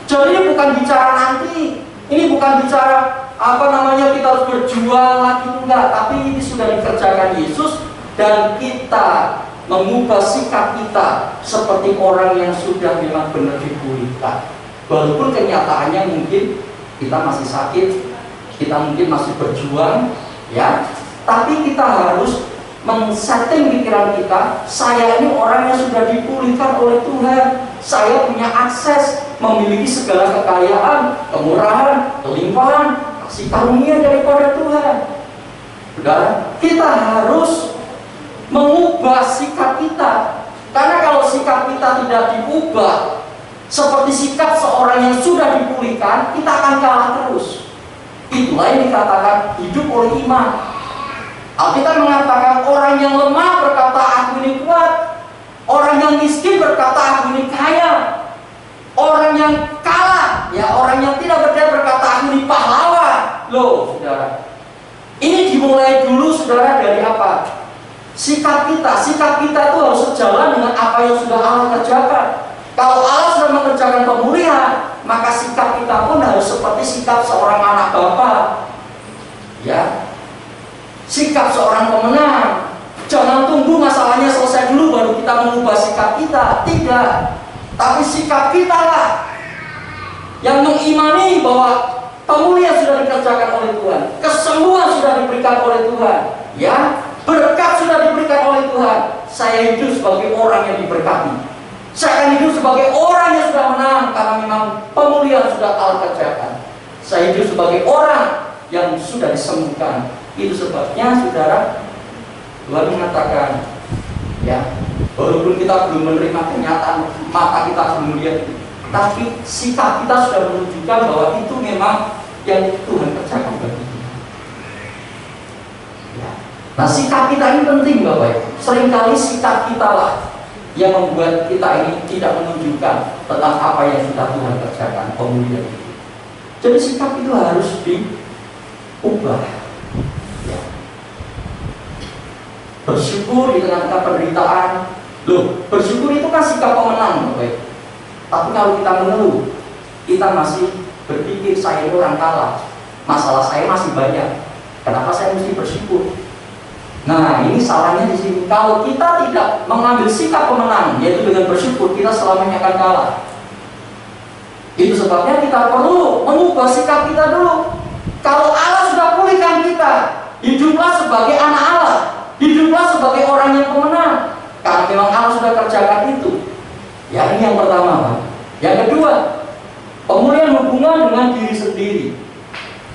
Jadi ini bukan bicara nanti, ini bukan bicara kita harus berjuang lagi, enggak, tapi ini sudah dikerjakan Yesus, dan kita mengubah sikap kita seperti orang yang sudah memang benar dipulihkan. Walaupun kenyataannya mungkin kita masih sakit, kita mungkin masih berjuang, ya, tapi kita harus men-setting pikiran kita, saya ini orang yang sudah dipulihkan oleh Tuhan, saya punya akses, memiliki segala kekayaan, kemurahan, kelimpahan, kasih karunia daripada Tuhan. Saudara, kita harus mengubah sikap kita, karena kalau sikap kita tidak diubah seperti sikap seorang yang sudah dipulihkan, kita akan kalah terus. Itulah yang dikatakan hidup oleh iman. Alkitab mengatakan orang yang lemah berkata aku ini kuat, orang yang miskin berkata aku ini kaya, orang yang kalah, ya orang yang tidak berdaya berkata aku ini pahlawan. Loh, saudara, ini dimulai dulu, saudara, dari apa? Sikap kita itu harus sejalan dengan apa yang sudah Allah kerjakan. Kalau Allah sudah mengerjakan pemulihan, maka sikap kita pun harus seperti sikap seorang anak bapa, ya, sikap seorang pemenang. Jangan tunggu masalahnya selesai dulu baru kita mengubah sikap kita. Tidak, tapi sikap kita lah yang mengimani bahwa pemulihan sudah dikerjakan oleh Tuhan, kesembuhan sudah diberikan oleh Tuhan, ya, berkat sudah diberikan oleh Tuhan. Saya hidup sebagai orang yang diberkati. Saya akan hidup sebagai orang yang sudah menang, karena memang pemulihan sudah Allah kerjakan. Saya hidup sebagai orang yang sudah disembuhkan. Itu sebabnya, saudara, Tuhan mengatakan, ya, walaupun kita belum menerima kenyataan, mata kita belum lihat, tapi sikap kita sudah menunjukkan bahwa itu memang yang Tuhan kerjakan bagi kita. Ya. Nah, sikap kita ini penting, Bapak Ibu. Seringkali sikap kita lah yang membuat kita ini tidak menunjukkan tentang apa yang sudah Tuhan kerjakan, pemulihan itu. Jadi sikap itu harus diubah, ya. Bersyukur di tengah-tengah penderitaan. Loh, bersyukur itu kan sikap pemenang, Bapak. Tapi kalau kita mengeluh, kita masih berpikir saya ini orang kalah, masalah saya masih banyak, kenapa saya mesti bersyukur? Nah, ini salahnya di sini. Kalau kita tidak mengambil sikap pemenang, yaitu dengan bersyukur, kita selamanya akan kalah. Itu sebabnya kita perlu mengubah sikap kita dulu. Kalau Allah sudah pulihkan kita, hiduplah sebagai anak Allah, hiduplah sebagai orang yang pemenang, karena memang Allah sudah kerjakan itu. Ya, ini yang pertama, Pak. Yang kedua, pemulihan hubungan dengan diri sendiri.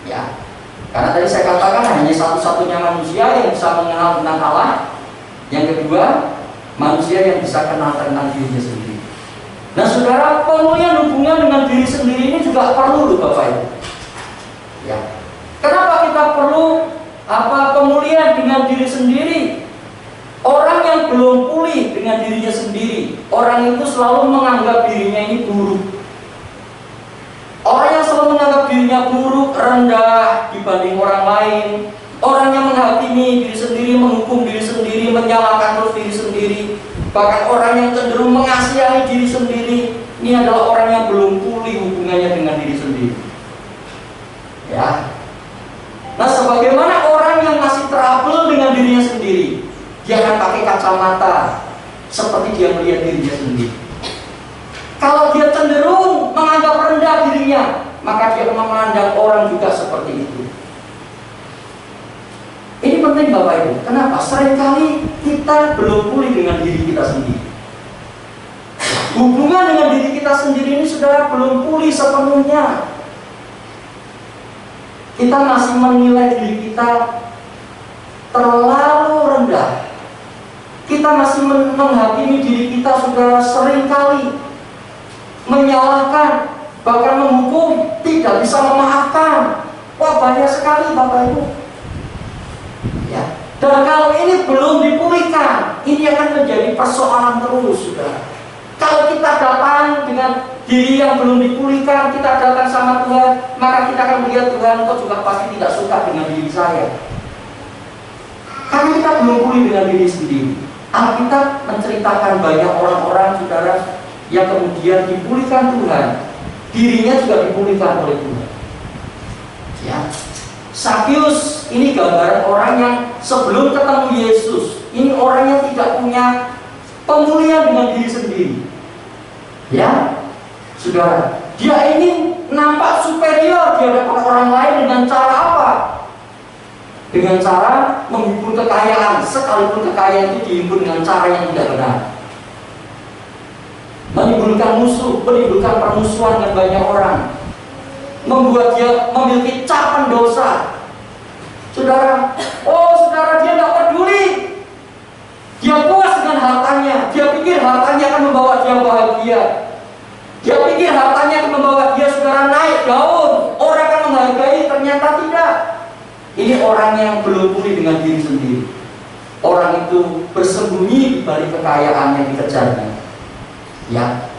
Ya, karena tadi saya katakan hanya satu-satunya manusia yang bisa mengenal tentang Allah. Yang kedua, manusia yang bisa kenal tentang dirinya sendiri. Nah, saudara, pemulihan hubungan dengan diri sendiri ini juga perlu loh, Bapak Ibu. Ya. Kenapa kita perlu pemulihan dengan diri sendiri? Orang yang belum pulih dengan dirinya sendiri, orang itu selalu menganggap dirinya ini buruk. Orang yang selalu menganggap dirinya buruk, rendah dibanding orang lain, orang yang menghakimi diri sendiri, menghukum diri sendiri, menyalahkan terus diri sendiri, bahkan orang yang cenderung mengasihani diri sendiri, ini adalah orang yang belum pulih hubungannya dengan diri sendiri. Ya. Nah, sebagaimana orang yang masih trouble dengan dirinya sendiri, dia akan pakai kacamata seperti dia melihat dirinya sendiri. Kalau dia cenderung menganggap rendah dirinya, maka dia akan memandang orang juga seperti itu. Ini penting, Bapak Ibu. Kenapa? Seringkali kita belum pulih dengan diri kita sendiri. Hubungan dengan diri kita sendiri ini sudah belum pulih sepenuhnya. Kita masih menilai diri kita terlalu rendah. Kita masih menghakimi diri kita sudah seringkali, menyalahkan, bahkan menghukum, tidak bisa memaafkan. Wah, banyak sekali, Bapak Ibu. Ya. Dan kalau ini belum dipulihkan, ini akan menjadi persoalan terus, saudara. Kalau kita datang dengan diri yang belum dipulihkan, kita datang sama Tuhan, maka kita akan melihat Tuhan, kok juga pasti tidak suka dengan diri saya. Karena kita belum pulih dengan diri sendiri. Alkitab menceritakan banyak orang-orang, saudara, yang kemudian dipulihkan Tuhan, dirinya juga dipulihkan oleh Tuhan. Ya, Sakius ini gambaran orang yang sebelum ketemu Yesus, ini orang yang tidak punya pemulihan dengan diri sendiri. Ya, saudara, dia ingin nampak superior di hadapan orang lain dengan cara apa? Dengan cara menghimpun kekayaan, sekalipun kekayaan itu dihimpun dengan cara yang tidak benar. Menimbulkan musuh, menimbulkan permusuhan dengan banyak orang, membuat dia memiliki cap pendosa. Saudara, saudara, dia tidak peduli. Dia puas dengan hartanya. Dia pikir hartanya akan membawa dia bahagia. Dia pikir hartanya akan membawa dia, saudara, naik daun. Orang akan menghargai, ternyata tidak. Ini orang yang belum pulih dengan diri sendiri. Orang itu bersembunyi di balik kekayaan yang dikejarnya. Ya,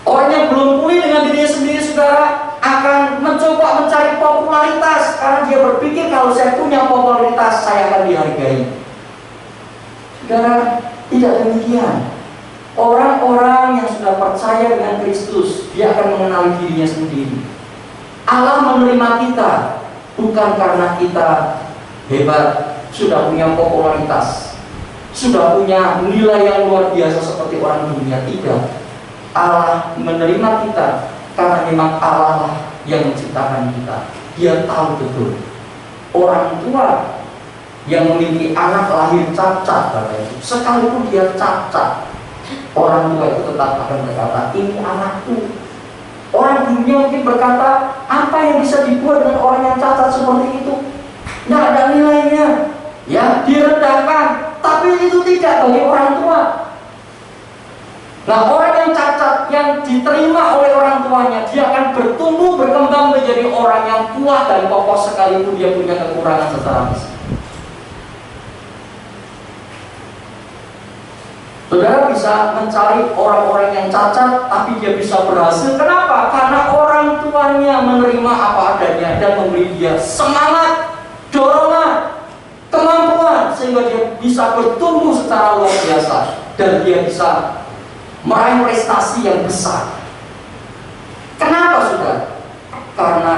orang yang belum pulih dengan dirinya sendiri, saudara, akan mencoba mencari popularitas karena dia berpikir kalau saya punya popularitas saya akan dihargai. Saudara, tidak demikian. Orang-orang yang sudah percaya dengan Kristus, dia akan mengenali dirinya sendiri. Allah menerima kita bukan karena kita hebat, sudah punya popularitas, sudah punya nilai yang luar biasa seperti orang dunia. Tidak. Allah menerima kita karena memang Allah lah yang menciptakan kita. Dia tahu betul. Orang tua yang memiliki anak lahir cacat, sekalipun dia cacat, orang tua itu tetap akan berkata, ini anakku. Orang dunia mungkin berkata, apa yang bisa dibuat dengan orang yang cacat seperti itu? Tidak ada nilainya. Ya, direndahkan. Tapi itu tidak bagi orang tua. Nah, orang yang cacat yang diterima oleh orang tuanya, dia akan bertumbuh berkembang menjadi orang yang kuat dan kokoh sekalipun dia punya kekurangan secara fisik. Saudara bisa mencari orang-orang yang cacat, tapi dia bisa berhasil. Kenapa? Karena orang tuanya menerima apa adanya dan memberi dia semangat, dorongan, kemampuan, sehingga dia bisa bertumbuh secara luar biasa dan dia bisa meraih prestasi yang besar. Kenapa, saudara? Karena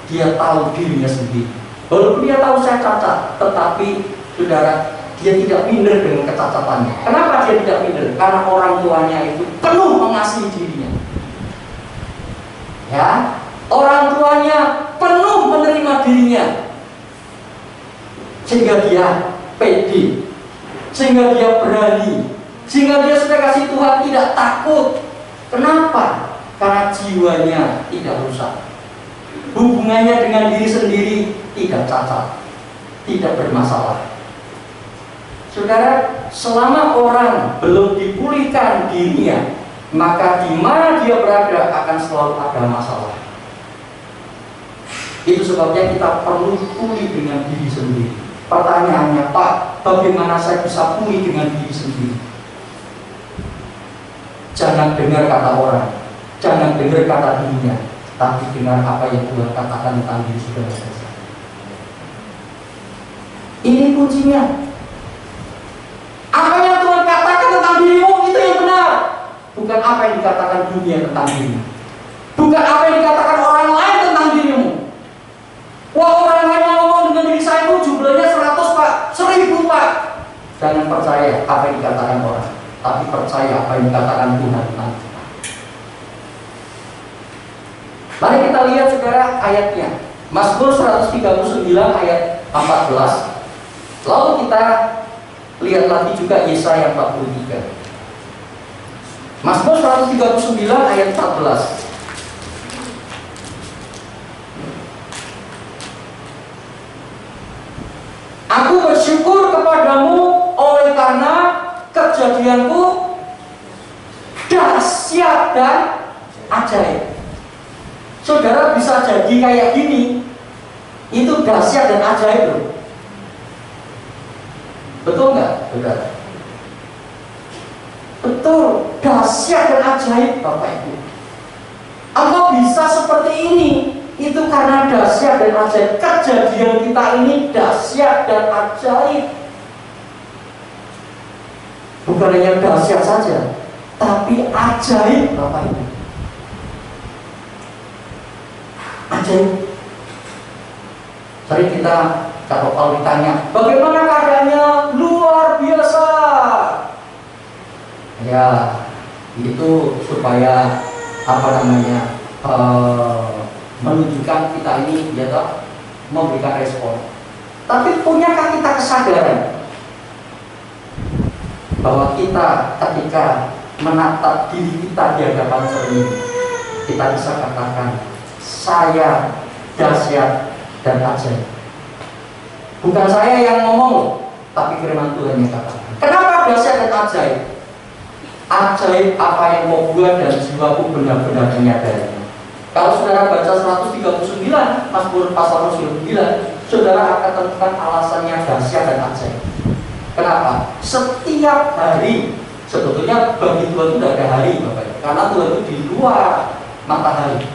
dia tahu dirinya sendiri. Walaupun dia tahu saya cacat, tetapi saudara, dia tidak minder dengan kecacatannya. Kenapa dia tidak minder? Karena orang tuanya itu penuh mengasihi dirinya. Ya, orang tuanya penuh menerima dirinya, sehingga dia pede, sehingga dia berani, sehingga dia sudah kasih Tuhan tidak takut. Kenapa? Karena jiwanya tidak rusak, hubungannya dengan diri sendiri tidak cacat, tidak bermasalah. Saudara, selama orang belum dipulihkan dirinya, maka di mana dia berada akan selalu ada masalah. Itu sebabnya kita perlu pulih dengan diri sendiri. Pertanyaannya, Pak, bagaimana saya bisa pulih dengan diri sendiri? Jangan dengar kata orang, jangan dengar kata dunia, tapi dengar apa yang Tuhan katakan tentang diri saudara. Ini kuncinya. Apa yang Tuhan katakan tentang dirimu itu yang benar, bukan apa yang dikatakan dunia tentang dirimu, bukan apa yang dikatakan orang lain tentang dirimu. Wah, orang lain ngomong dengan diri saya itu jumlahnya 100 Pak, 1000 Pak. Jangan percaya apa yang dikatakan orang, tapi percaya apa yang dikatakan Tuhan tentang kita. Mari kita lihat, saudara, ayatnya. Mazmur 139 ayat 14. Lalu kita lihat lagi juga Yesaya 43. Mazmur 139 ayat 14. Aku bersyukur kepadamu oleh karena kejadianku dahsyat dan ajaib. Saudara, bisa jadi kayak gini, itu dahsyat dan ajaib loh. Betul nggak, saudara? Betul, dahsyat dan ajaib, Bapak Ibu. Engkau bisa seperti ini, itu karena dahsyat dan ajaib. Kejadian kita ini dahsyat dan ajaib. Bukan hanya dahsyat saja, tapi ajaib Bapak Ibu. Ajaib. Sering kita kalau ditanya, bagaimana keadaannya? Luar biasa. Ya, itu supaya menunjukkan kita ini ya memberikan respon. Tapi punyakah kita kesadaran bahwa kita ketika menatap diri kita di hadapan cermin, kita bisa katakan saya dahsyat dan ajaib. Bukan saya yang ngomong, tapi firman Tuhan yang katakan. Kenapa dahsyat dan ajaib? Ajaib apa yang kau buat dan jiwaku benar-benar menyadarinya. Kalau saudara baca 139 Mazmur pasal 9, saudara akan temukan alasannya dahsyat dan ajaib. Kenapa? Setiap hari, sebetulnya bagi Tuhan itu tidak ada hari, Bapak, karena Tuhan itu di luar matahari.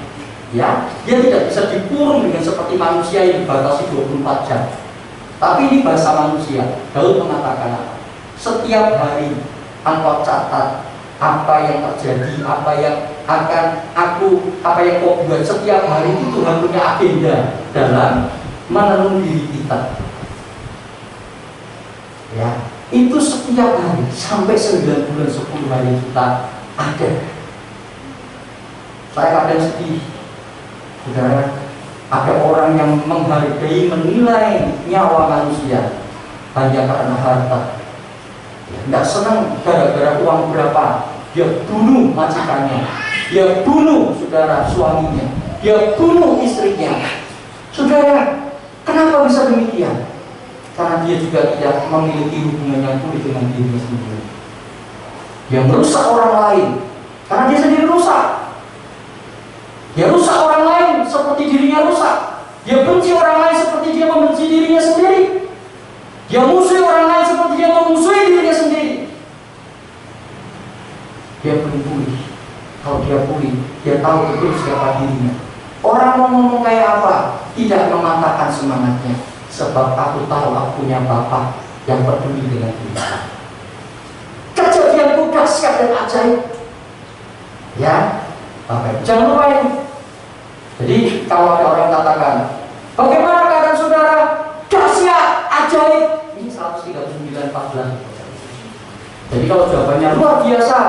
Ya, dia tidak bisa dikurung dengan seperti manusia yang dibatasi 24 jam. Tapi ini bahasa manusia. Daud mengatakan apa? Setiap hari engkau catat apa yang terjadi, apa yang kau buat. Setiap hari itu Tuhan punya agenda dalam menenun diri kita. Ya, itu setiap hari sampai 9 bulan 10 hari kita ada. Saya kadang sedih, saudara, ada orang yang menghargai, menilai nyawa manusia hanya karena harta. Tidak senang gara-gara uang berapa, dia bunuh majikannya, dia bunuh saudara suaminya, dia bunuh istrinya. Saudara, kenapa bisa demikian? Karena dia juga tidak memiliki hubungan yang pulih dengan dirinya sendiri. Dia merusak orang lain karena dia sendiri rusak. Dia rusak orang lain seperti dirinya rusak. Dia benci orang lain seperti dia membenci dirinya sendiri. Dia musuhi orang lain seperti dia memusuhi dirinya sendiri. Dia belum pulih. Kalau dia pulih, dia tahu betul siapa dirinya. Orang mau ngomong kayak apa, tidak mematahkan semangatnya. Sebab aku tahu aku punya Bapa yang peduli dengan kita. Kejadianku dahsyat dan ajaib. Ya, Bapak, jangan lupa ini. Jadi kalau ada orang katakan, bagaimana keadaan saudara? Dahsyat, ajaib. Ini 139:14. Jadi kalau jawabannya luar biasa,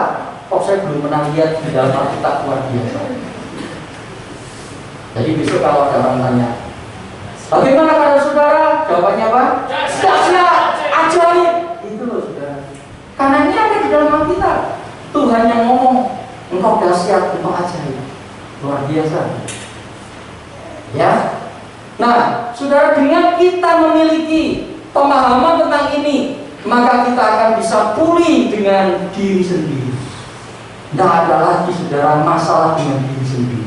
kok saya belum pernah lihat di dalam Alkitab luar biasa. Jadi besok kalau ada orang tanya, bagaimana keadaan saudara? Jawabannya apa? Dahsyat, ajaib. Itu loh saudara. Karena ini ada di dalam Alkitab. Tuhan yang ngomong, engkau dahsyat, engkau ajaib, luar biasa. Ya. Nah, saudara, dengan kita memiliki pemahaman tentang ini, maka kita akan bisa pulih dengan diri sendiri. Tidak ada lagi saudara masalah dengan diri sendiri.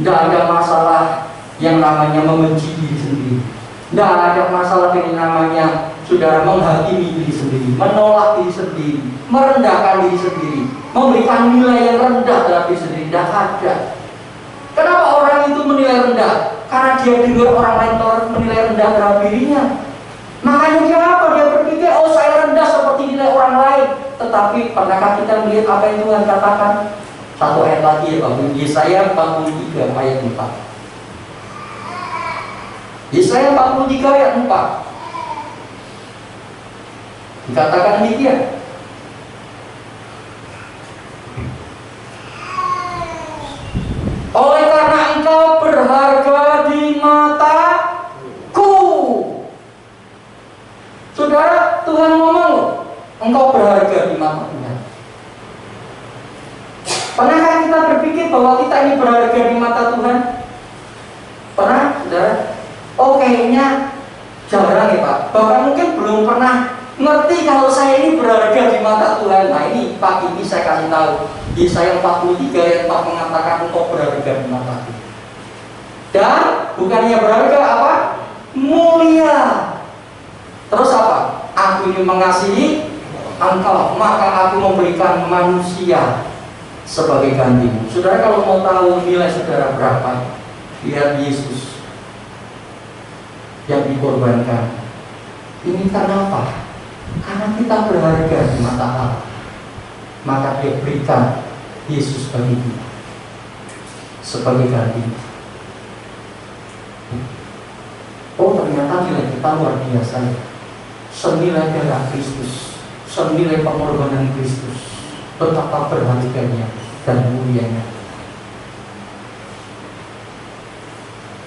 Tidak ada masalah yang namanya membenci diri sendiri. Tidak ada masalah yang namanya saudara menghakimi diri sendiri, menolak diri sendiri, merendahkan diri sendiri, memberikan nilai yang rendah terhadap diri sendiri. Tidak ada. Kenapa orang itu menilai rendah? Karena dia dengar orang lain menilai rendah terhadap dirinya. Makanya dia apa? Dia berpikir, oh saya rendah seperti nilai orang lain. Tetapi pernahkah kita melihat apa yang Tuhan katakan? Satu ayat lagi ya Bapak, Yesaya 43 ayat 4. Yesaya 43 ayat 4 dikatakan demikian. Oleh karena engkau berharga di mataku. Saudara, Tuhan ngomong, engkau berharga di mata Tuhan. Pernahkah kita berpikir bahwa kita ini berharga di mata Tuhan? Pernah, saudara? Oh kayaknya jarang ya Pak. Bahkan mungkin belum pernah ngerti kalau saya ini berharga di mata Tuhan. Nah ini pagi ini saya kasih tahu. Yesaya 43 ayat 4 mengatakan engkau berharga di mataku. Dan bukannya berharga apa? Mulia. Terus apa? Aku ini mengasihi engkau, maka aku memberikan manusia sebagai gantimu. Saudara kalau mau tahu nilai saudara berapa, lihat Yesus yang dikorbankan. Ini kenapa? Karena kita berharga di mata Allah, maka Dia berikan Yesus bagi kita sebagai ganti. Oh, ternyata nilai kita luar biasa ya. Senilai darah Kristus, senilai pengorbanan Kristus, betapa berharganya dan mulianya.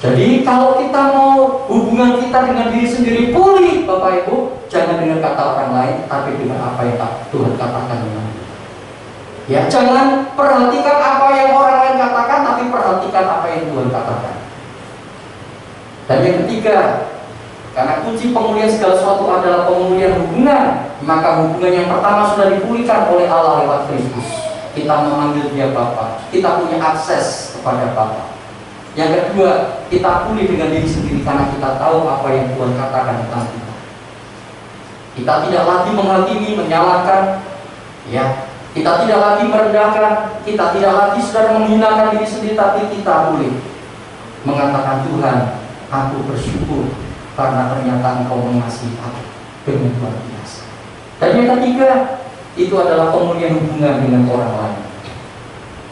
Jadi kalau kita mau hubungan kita dengan diri sendiri pulih, Bapak Ibu, jangan dengan kata orang lain, tapi dengan apa yang Tuhan katakan. Ya, jangan perhatikan apa yang orang lain katakan, tapi perhatikan apa yang Tuhan katakan. Dan yang ketiga, karena kunci pemulihan segala sesuatu adalah pemulihan hubungan, maka hubungan yang pertama sudah dipulihkan oleh Allah lewat Kristus. Kita memanggil Dia Bapa, kita punya akses kepada Bapa. Yang kedua, kita pulih dengan diri sendiri karena kita tahu apa yang Tuhan katakan tentang kita. Kita tidak lagi menghakimi, menyalahkan, ya. Kita tidak lagi merendahkan, kita tidak lagi saudara menghinakan diri sendiri, tapi kita boleh mengatakan, Tuhan, aku bersyukur karena ternyata Engkau mengasihi aku dengan luar biasa. Dan yang ketiga, itu adalah pemulihan hubungan dengan orang lain.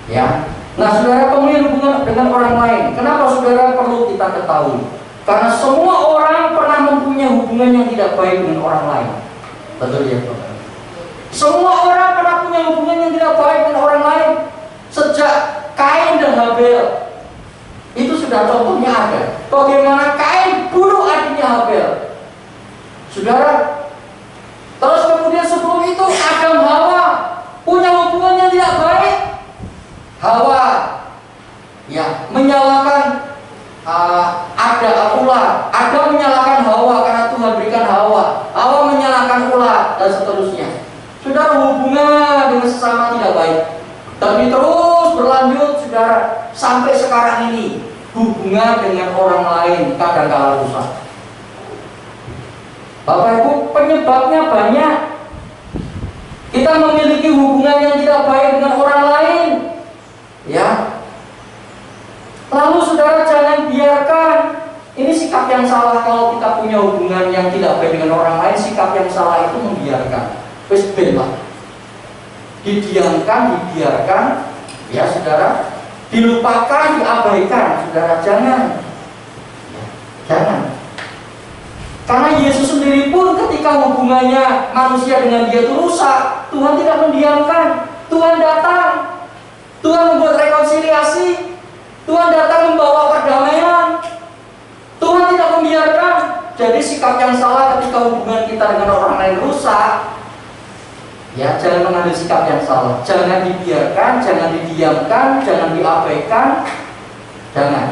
Ya, nah saudara, pemulihan hubungan dengan orang lain. Kenapa saudara perlu kita ketahui? Karena semua orang pernah mempunyai hubungan yang tidak baik dengan orang lain. Betul ya, Bapak? Semua orang pernah punya hubungan yang tidak baik dengan orang lain. Sejak Kain dan Habel, itu sudah contohnya ada. Bagaimana Kain bunuh adiknya Habel, saudara. Terus kemudian sebelum itu Adam Hawa punya hubungan yang tidak baik. Hawa, ya, menyalahkan Adam menyalahkan Hawa karena Tuhan berikan Hawa. Hawa menyalahkan ular dan seterusnya. Saudara, hubungan dengan sesama tidak baik. Tapi terus berlanjut, saudara, sampai sekarang ini hubungan dengan orang lain kadang-kala rusak. Bapak Ibu, penyebabnya banyak. Kita memiliki hubungan yang tidak baik dengan orang lain, ya. Lalu saudara, jangan biarkan ini sikap yang salah. Kalau kita punya hubungan yang tidak baik dengan orang lain, sikap yang salah itu membiarkan. Wes belah, didiamkan, dibiarkan, ya saudara, dilupakan, diabaikan, saudara, jangan, jangan. Karena Yesus sendiri pun ketika hubungannya manusia dengan Dia itu rusak, Tuhan tidak mendiamkan, Tuhan datang, Tuhan membuat rekonsiliasi, Tuhan datang membawa perdamaian, Tuhan tidak membiarkan. Jadi sikap yang salah ketika hubungan kita dengan orang lain rusak, ya, jangan mengambil sikap yang salah. Jangan dibiarkan, jangan didiamkan, jangan diabaikan, jangan.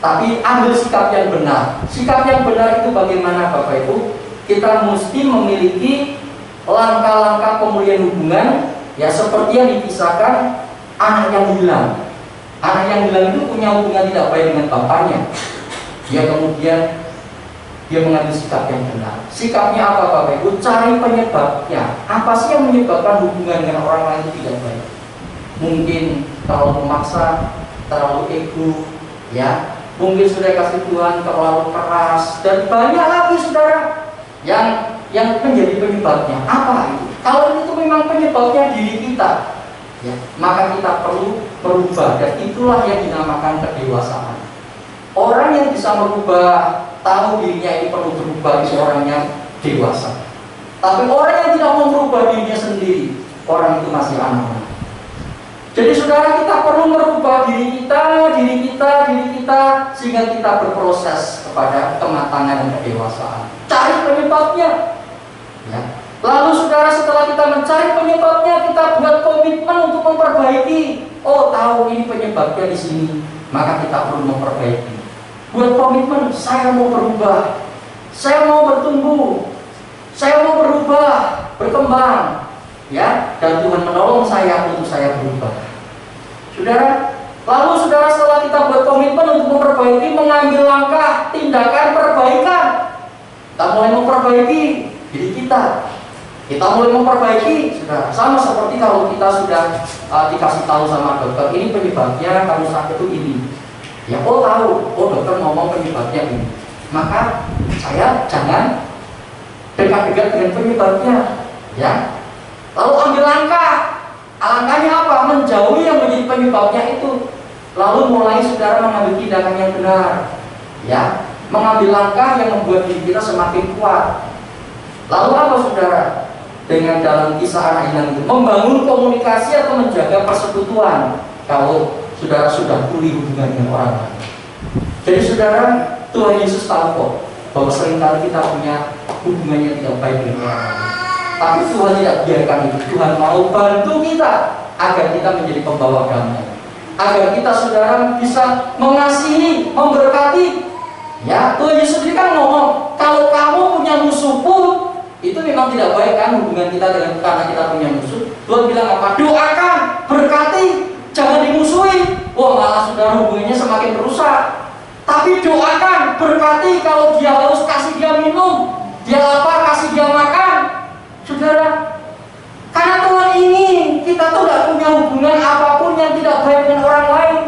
Tapi ambil sikap yang benar. Sikap yang benar itu bagaimana, Bapak Ibu? Kita mesti memiliki langkah-langkah pemulihan hubungan, ya, seperti yang dipisahkan anak yang hilang. Anak yang hilang itu punya hubungan tidak baik dengan bapaknya. Dia kemudian dia mengambil sikap yang benar. Sikapnya apa, Bapak Ibu? Cari penyebabnya. Apa sih yang menyebabkan hubungan dengan orang lain itu tidak baik? Mungkin terlalu memaksa, terlalu ego, ya. Mungkin sudah kasih Tuhan terlalu keras, dan banyak lagi saudara yang menjadi penyebabnya. Apa itu? Kalau itu memang penyebabnya diri kita, ya, maka kita perlu berubah, dan itulah yang dinamakan kedewasaan. Orang yang bisa merubah, tahu dirinya ini perlu berubah, itu orang yang dewasa. Tapi orang yang tidak mau merubah dirinya sendiri, orang itu masih anak-anak. Jadi saudara, kita perlu merubah diri kita, sehingga kita berproses kepada kematangan dan kedewasaan. Cari penyebabnya, ya. Lalu saudara, setelah kita mencari penyebabnya, kita buat komitmen untuk memperbaiki. Oh, tahu ini penyebabnya di sini, maka kita perlu memperbaiki. Buat komitmen, saya mau berubah, saya mau bertumbuh, saya mau berubah, berkembang, ya, dan Tuhan menolong saya untuk saya berubah. Saudara, lalu saudara, setelah kita buat komitmen untuk memperbaiki, mengambil langkah tindakan perbaikan, kita mulai memperbaiki diri kita. Kita mulai memperbaiki, saudara. Sama seperti kalau kita sudah dikasih tahu sama dokter, ini penyebabnya kamu sakit itu ini. Ya, oh tahu, oh dokter ngomong penyebabnya ini. Maka saya jangan dekat-dekat dengan penyebabnya. Ya, lalu ambil langkah. Langkahnya apa? Menjauhi yang menjadi penyebabnya itu. Lalu mulai saudara mengambil tindakan yang benar. Ya, mengambil langkah yang membuat diri kita semakin kuat. Lalu apa saudara? Dengan dalam kisah anak inang itu membangun komunikasi atau menjaga persekutuan. Kalau saudara sudah pulih hubungan dengan orang lain. Jadi saudara, Tuhan Yesus tahu kok bahwa seringkali kita punya hubungan yang tidak baik dengan orang lain. Tapi Tuhan tidak biarkan itu. Tuhan mau bantu kita agar kita menjadi pembawa damai, agar kita saudara bisa mengasihi, memberkati. Ya, Tuhan Yesus ini kan ngomong, kalau kamu punya musuh pun itu memang tidak baik kan hubungan kita dengan, karena kita punya musuh. Tuhan bilang apa? Doakan, berkati, jangan dimusuhi. Wah, malah saudara hubungannya semakin rusak. Tapi doakan, berkati, kalau dia haus kasih dia minum, dia lapar kasih dia makan. Saudara, karena Tuhan ingin kita tuh gak punya hubungan apapun yang tidak baik dengan orang lain.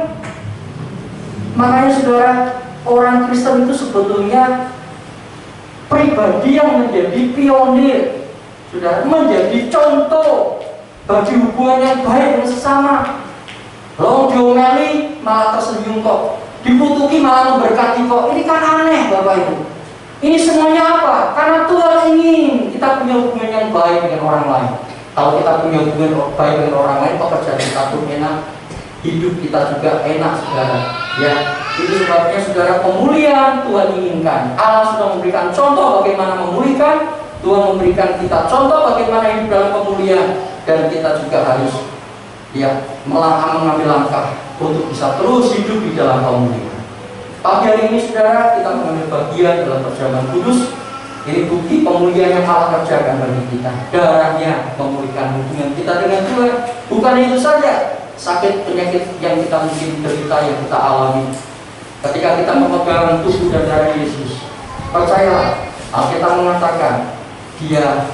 Makanya saudara, orang Kristen itu sebetulnya pribadi yang menjadi pionir, saudara, menjadi contoh bagi hubungan yang baik dengan sesama. Long diomeli malah tersenyum kok, diputuki malah memberkati kok. Ini kan aneh Bapak Ibu. Ini semuanya apa? Karena Tuhan ingin kita punya hubungan yang baik dengan orang lain. Kalau kita punya hubungan baik dengan orang lain, pekerjaan kita pun enak, hidup kita juga enak, saudara. Ya, itu sebabnya saudara, pemulihan Tuhan inginkan. Allah sudah memberikan contoh bagaimana memulihkan. Tuhan memberikan kita contoh bagaimana hidup dalam pemulihan, dan kita juga harus mengambil langkah untuk bisa terus hidup di dalam pemulihan. Pagi hari ini saudara, kita mengambil bagian dalam perjamuan kudus. Ini bukti pemulihan yang Allah kerjakan bagi kita. Darahnya memulihkan hubungan kita dengan Tuhan. Bukan itu saja, sakit penyakit yang kita mungkin derita, yang kita alami, ketika kita memegang tubuh dan darah Yesus, percayalah, Alkitab mengatakan dia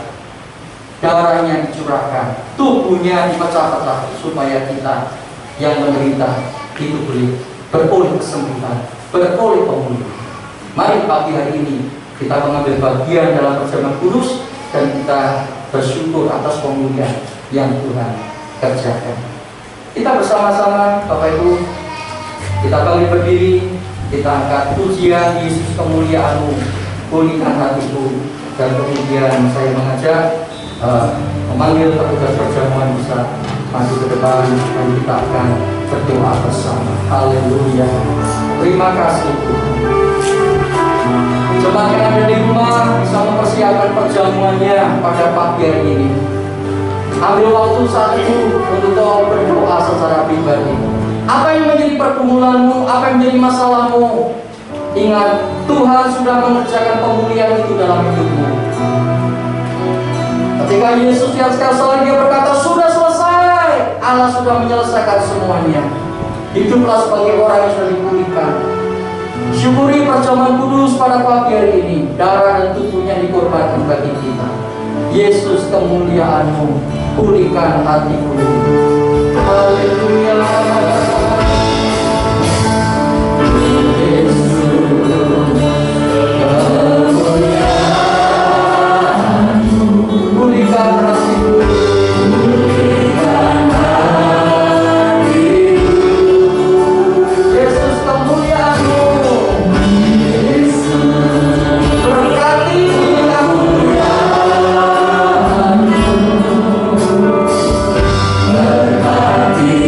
darahnya dicurahkan, tubuhnya dipecah-pecah supaya kita yang menderita itu boleh beroleh kesembuhan, beroleh pemulihan. Mari pagi hari ini kita mengambil bagian dalam perjamuan kudus dan kita bersyukur atas pemulihan yang Tuhan kerjakan. Kita bersama-sama Bapak Ibu, kita kembali berdiri, kita angkat pujian Yesus kemuliaan-Mu, pulihkan hatiku, dan kemudian saya mengajak memanggil petugas perjamuan bisa maju ke depan dan kita akan berdoa bersama. Haleluya. Terima kasih Tuhan. Jemaat yang ada di rumah bisa mempersiapkan perjamuannya pada pagi hari ini. Ambil waktu saat itu untuk kau berdoa secara pribadi. Apa yang menjadi pergumulanmu, apa yang menjadi masalahmu, ingat Tuhan sudah mengerjakan pemulihan itu dalam hidupmu. Ketika Yesus di atas kayu salib dia berkata, sudah selesai, Allah sudah menyelesaikan semuanya. Hiduplah sebagai orang yang sudah dipulihkan. Syukuri perjamuan kudus pada pagi hari ini. Darah dan tubuhnya dikorbankan bagi kita. Yesus kemuliaan-Mu, pulihkan hatiku. Haleluya. Pulihkan hatiku. Yesus kemuliaan-Mu. Berkati aku. Berkati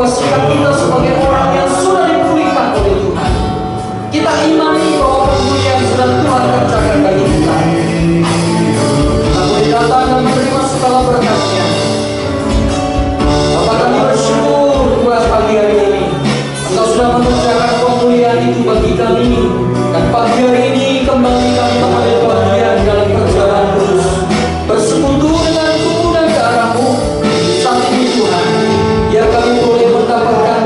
bahwa sikap kita sebagai orang yang sudah dipulihkan oleh Tuhan. Kita imani bahwa pemulihan sudah Tuhan kerjakan bagi kita. Kita boleh datang dan menerima segala berkat-Nya. Bapak, kami bersyukur Tuhan pagi hari ini Engkau sudah mengerjakan pemulihan itu bagi kami. Dan pagi hari ini kembali kami mengambil bagian dalam perjalanan kudus, bersekutu denganmu dan ke arah-Mu. Saat ini Tuhan, biar kami boleh mendapatkan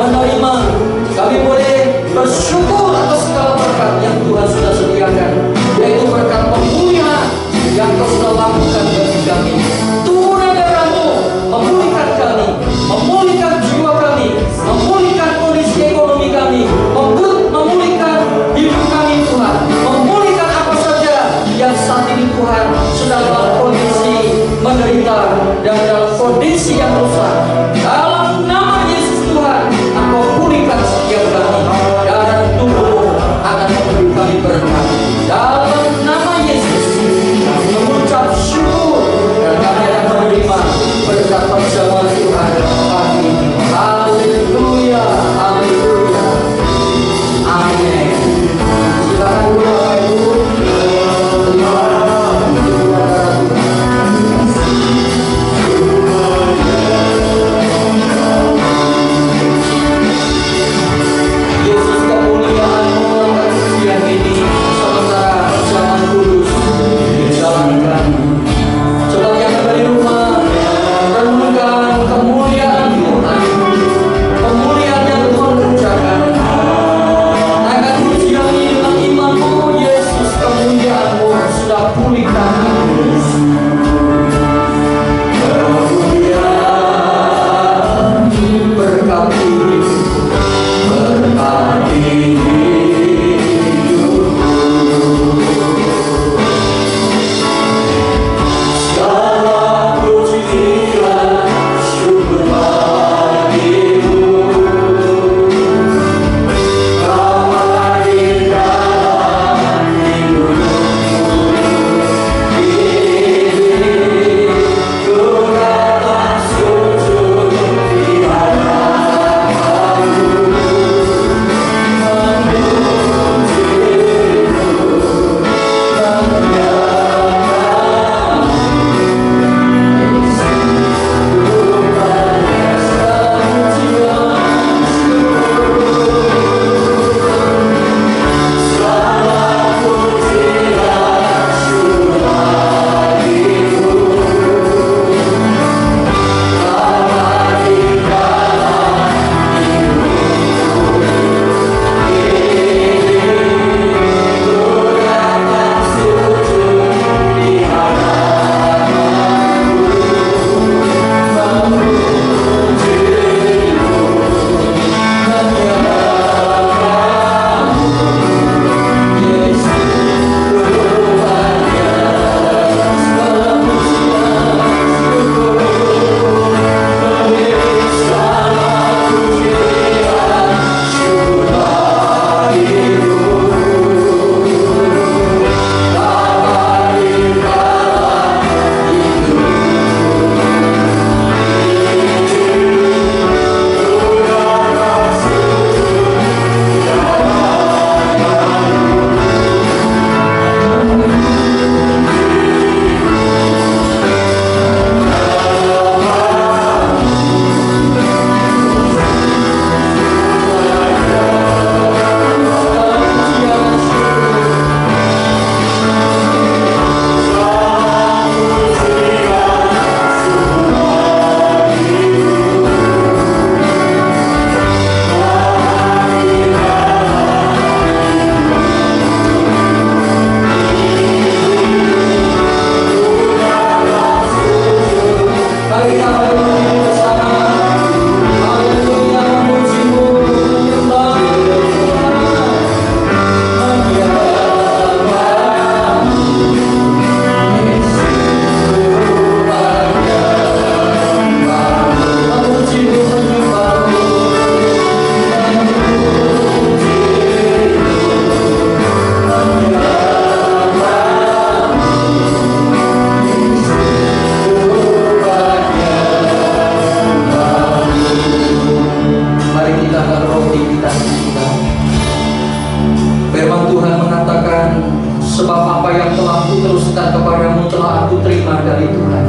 mengatakan, sebab apa yang telah kuteruskan kepadamu telah aku terima dari Tuhan,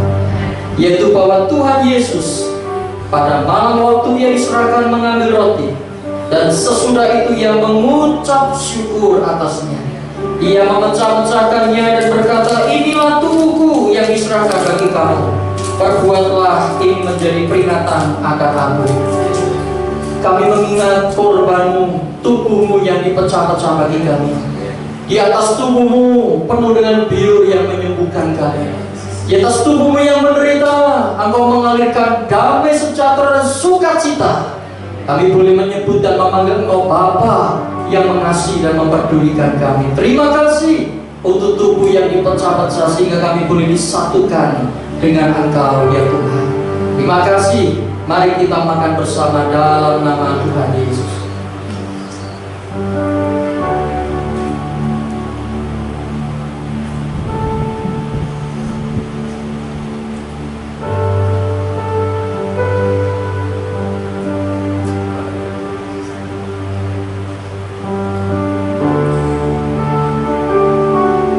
yaitu bahwa Tuhan Yesus pada malam waktu Ia diserahkan mengambil roti, dan sesudah itu Ia mengucap syukur atasnya. Ia memecah-mecahkannya dan berkata, inilah tubuhku yang diserahkan bagi kamu. Perbuatlah ini menjadi peringatan akan aku. Kami mengingat korbanmu, tubuhmu yang dipecah-pecah bagi kami. Di atas tubuhmu penuh dengan biur yang menyembuhkan kami. Di atas tubuhmu yang menderita, Engkau mengalirkan damai sejahtera dan sukacita. Kami boleh menyebut dan memanggil Engkau Bapa yang mengasihi dan memperdulikan kami. Terima kasih untuk tubuh yang dipecah-pecah sehingga kami boleh disatukan dengan Engkau ya Tuhan. Terima kasih. Mari kita makan bersama dalam nama Tuhan Yesus.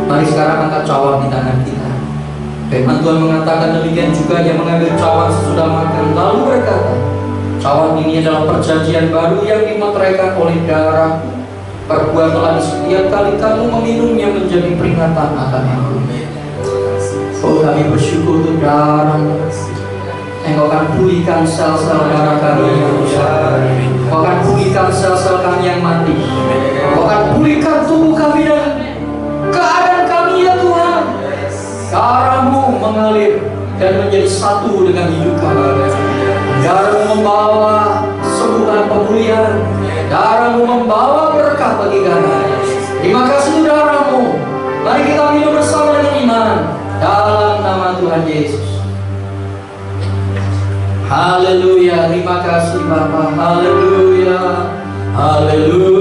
Mari sekarang angkat cawan di tangan kita. Firman Tuhan mengatakan demikian juga, Ia mengambil cawan sesudah makan lalu berkata, cawan ini adalah perjanjian baru yang dimeteraikan oleh darahku. Perbuatlah setiap kali kamu meminumnya menjadi peringatan akan aku. Oh, kami bersyukur untuk darah-Mu. Engkau akan pulihkan sel-sel darah kami yang rusak. Engkau akan pulihkan sel-sel kami yang mati. Engkau akan pulihkan tubuh kami dan keadaan kami ya Tuhan. Darah-Mu mengalir dan menjadi satu dengan hidup kami. Darah-Mu membawa sembuhan pemulihan. Darah-Mu membawa berkat bagi kami. Terima kasih darah-Mu. Mari kita minum bersama dengan iman dalam nama Tuhan Yesus. Haleluya. Terima kasih Bapa. Haleluya. Haleluya.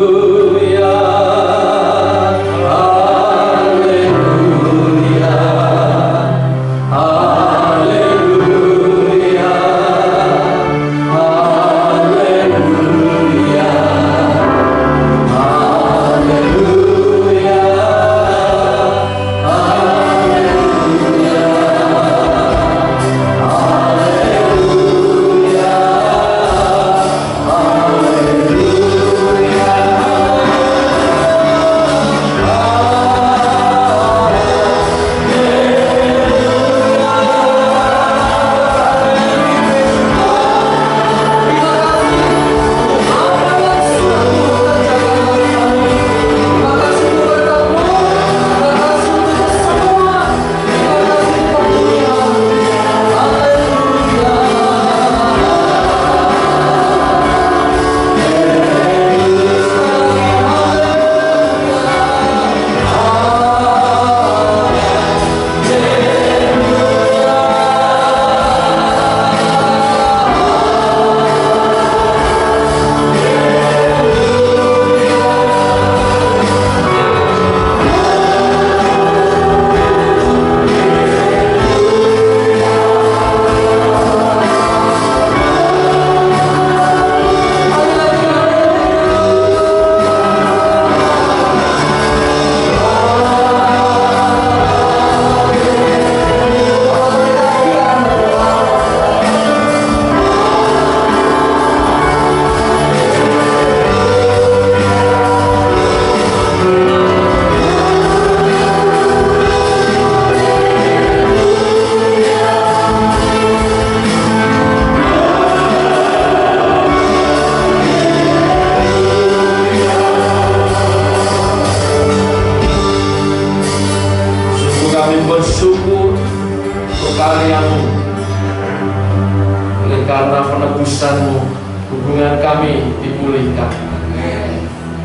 hubungan kami dipulihkan.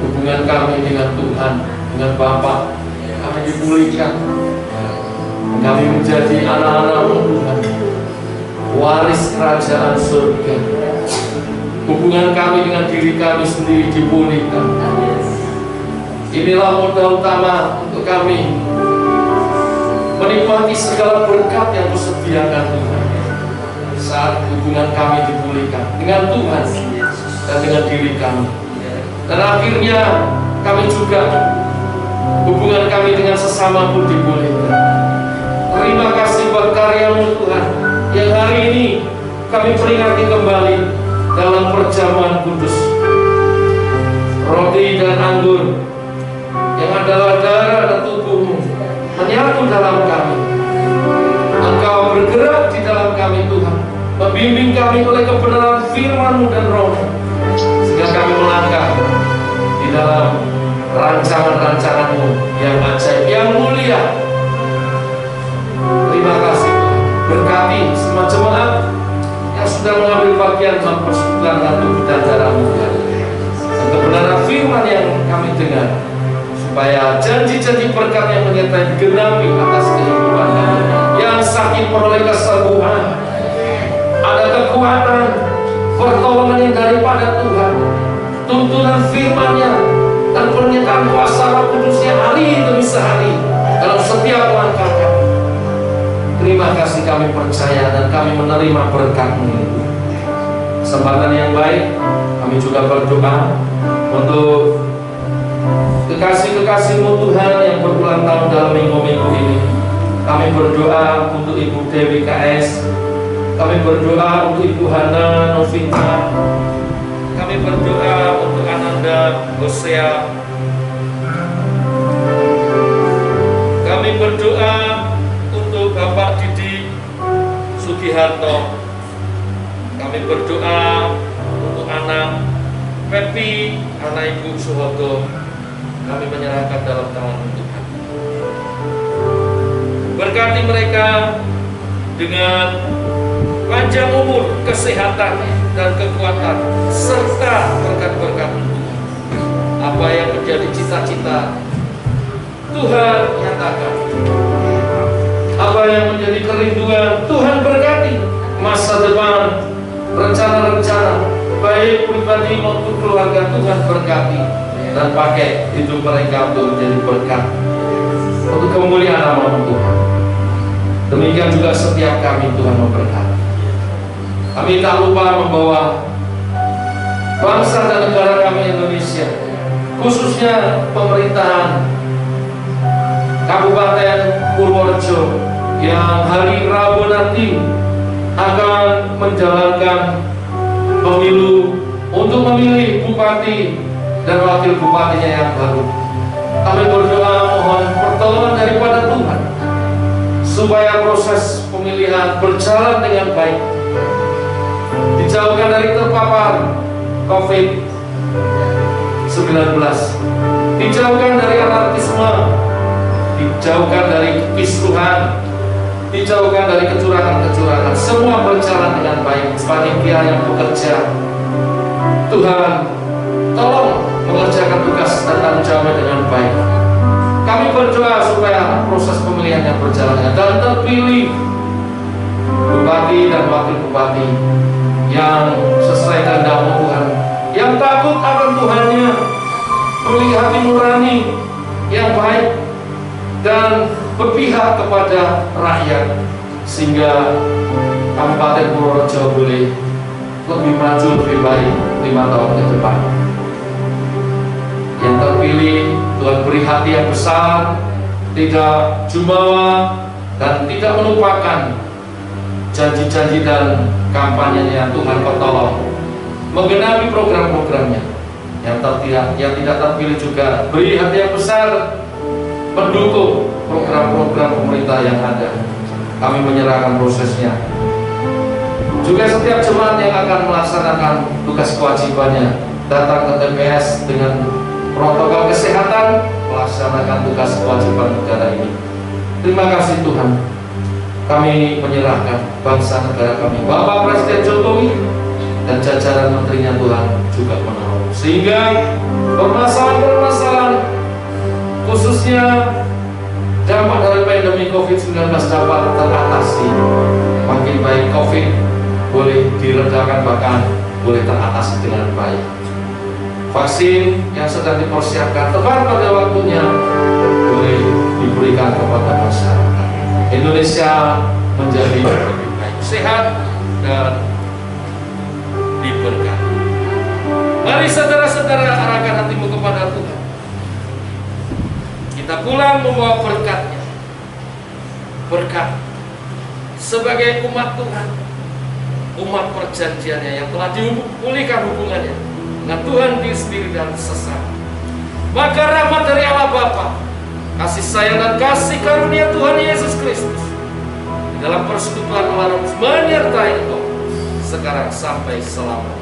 Hubungan kami dengan Tuhan, dengan Bapa, kami dipulihkan. Kami menjadi anak-anak-Mu Tuhan, waris kerajaan surga. Hubungan kami dengan diri kami sendiri dipulihkan. Inilah modal utama untuk kami menikmati segala berkat yang Kusediakan Tuhan saat hubungan kami dipulihkan dengan Tuhan dan dengan diri kami. Dan akhirnya kami juga hubungan kami dengan sesama pun dipulihkan. Terima kasih buat karya-Mu Tuhan, yang hari ini kami peringati kembali dalam perjamuan kudus. Roti dan anggur yang adalah darah dan tubuh-Mu menyatu dalam kami. Engkau bergerak di dalam kami Tuhan, membimbing kami oleh kebenaran firman-Mu dan Roh-Mu, sehingga kami melangkah di dalam rancangan-rancangan-Mu yang ajaib, yang mulia. Terima kasih Tuhan. Berkati semua jemaat yang sudah mengambil bagian mempersekutukan dengan tubuh dan darah-Mu Tuhan, dan kebenaran firman yang kami dengar, supaya janji-janji berkat yang menyertai digenapi atas kehidupan kami. Yang sakit peroleh kesembuhan, ada kekuatan pertolongan yang daripada Tuhan, tuntunan firman-Nya dan pernyataan kuasa Roh Kudus-Nya hari demi sehari dalam setiap langkah kami. Terima kasih, kami percaya dan kami menerima berkat-Mu itu. Kesempatan yang baik, kami juga berdoa untuk kekasih-kekasih-Mu Tuhan yang berulang tahun dalam minggu-minggu ini. Kami berdoa untuk Ibu Dewi KS, kami berdoa untuk Ibu Hana Novita, kami berdoa untuk Ananda Hosea, kami berdoa untuk Bapak Didi Sugiharto, kami berdoa untuk anak Pepi, anak Ibu Suhoto. Kami menyerahkan dalam tangan Tuhan. Berkati mereka dengan panjang umur, kesehatan, dan kekuatan, serta berkat-berkat Tuhan. Apa yang menjadi cita-cita Tuhan nyatakan. Apa yang menjadi kerinduan Tuhan berkati. Masa depan, rencana-rencana baik pribadi maupun keluarga Tuhan berkati, dan pakai hidup mereka untuk menjadi berkat untuk kemuliaan nama Tuhan. Demikian juga setiap kami Tuhan memberkati. Kami tak lupa membawa bangsa dan negara kami Indonesia, khususnya pemerintahan Kabupaten Purworejo, yang hari Rabu nanti akan menjalankan pemilu untuk memilih bupati dan wakil bupatinya yang baru. Kami berdoa mohon pertolongan daripada Tuhan supaya proses pemilihan berjalan dengan baik, dijauhkan dari terpapar COVID-19, dijauhkan dari anarkisme, dijauhkan dari kekisruhan, dijauhkan dari kecurangan-kecurangan. Semua berjalan dengan baik. Panitia yang bekerja, Tuhan tolong mengerjakan tugas dan tanggung jawabnya dengan baik. Kami berdoa supaya proses pemilihan yang berjalan dengan dan terpilih bupati dan wakil bupati yang sesuai kehendak Tuhan, yang takut akan Tuhannya, memiliki hati nurani yang baik, dan berpihak kepada rakyat, sehingga Kabupaten Purworejo boleh lebih maju, lebih baik 5 tahun ke depan. Yang terpilih Tuhan beri hati yang besar, tidak jumawa, dan tidak melupakan janji-janji dan kampanyenya. Tuhan bertolong menggenapi program-programnya. Yang tidak terpilih juga beri hati yang besar, mendukung program-program pemerintah yang ada. Kami menyerahkan prosesnya. Juga setiap jemaat yang akan melaksanakan tugas kewajibannya, datang ke TPS dengan protokol kesehatan, melaksanakan tugas kewajiban negara ini. Terima kasih Tuhan. Kami menyerahkan bangsa negara kami, Bapak Presiden Jokowi dan jajaran menterinya, Tuhan juga menolong, sehingga permasalahan-permasalahan khususnya dampak dari pandemi COVID-19 dapat teratasi. Makin baik COVID boleh diredakan, bahkan boleh teratasi dengan baik. Vaksin yang sedang dipersiapkan tepat pada waktunya boleh diberikan kepada masyarakat. Indonesia menjadi lebih baik, sehat, dan diberkati. Mari saudara-saudara arahkan hatimu kepada Tuhan. Kita pulang membawa berkatnya. Berkat sebagai umat Tuhan, umat perjanjiannya yang telah dipulihkan hubungannya dengan Tuhan diri sendiri dan sesama. Maka rahmat dari Allah Bapa, kasih sayang dan kasih karunia Tuhan Yesus Kristus di dalam persekutuan Allah menyertai engkau sekarang sampai selama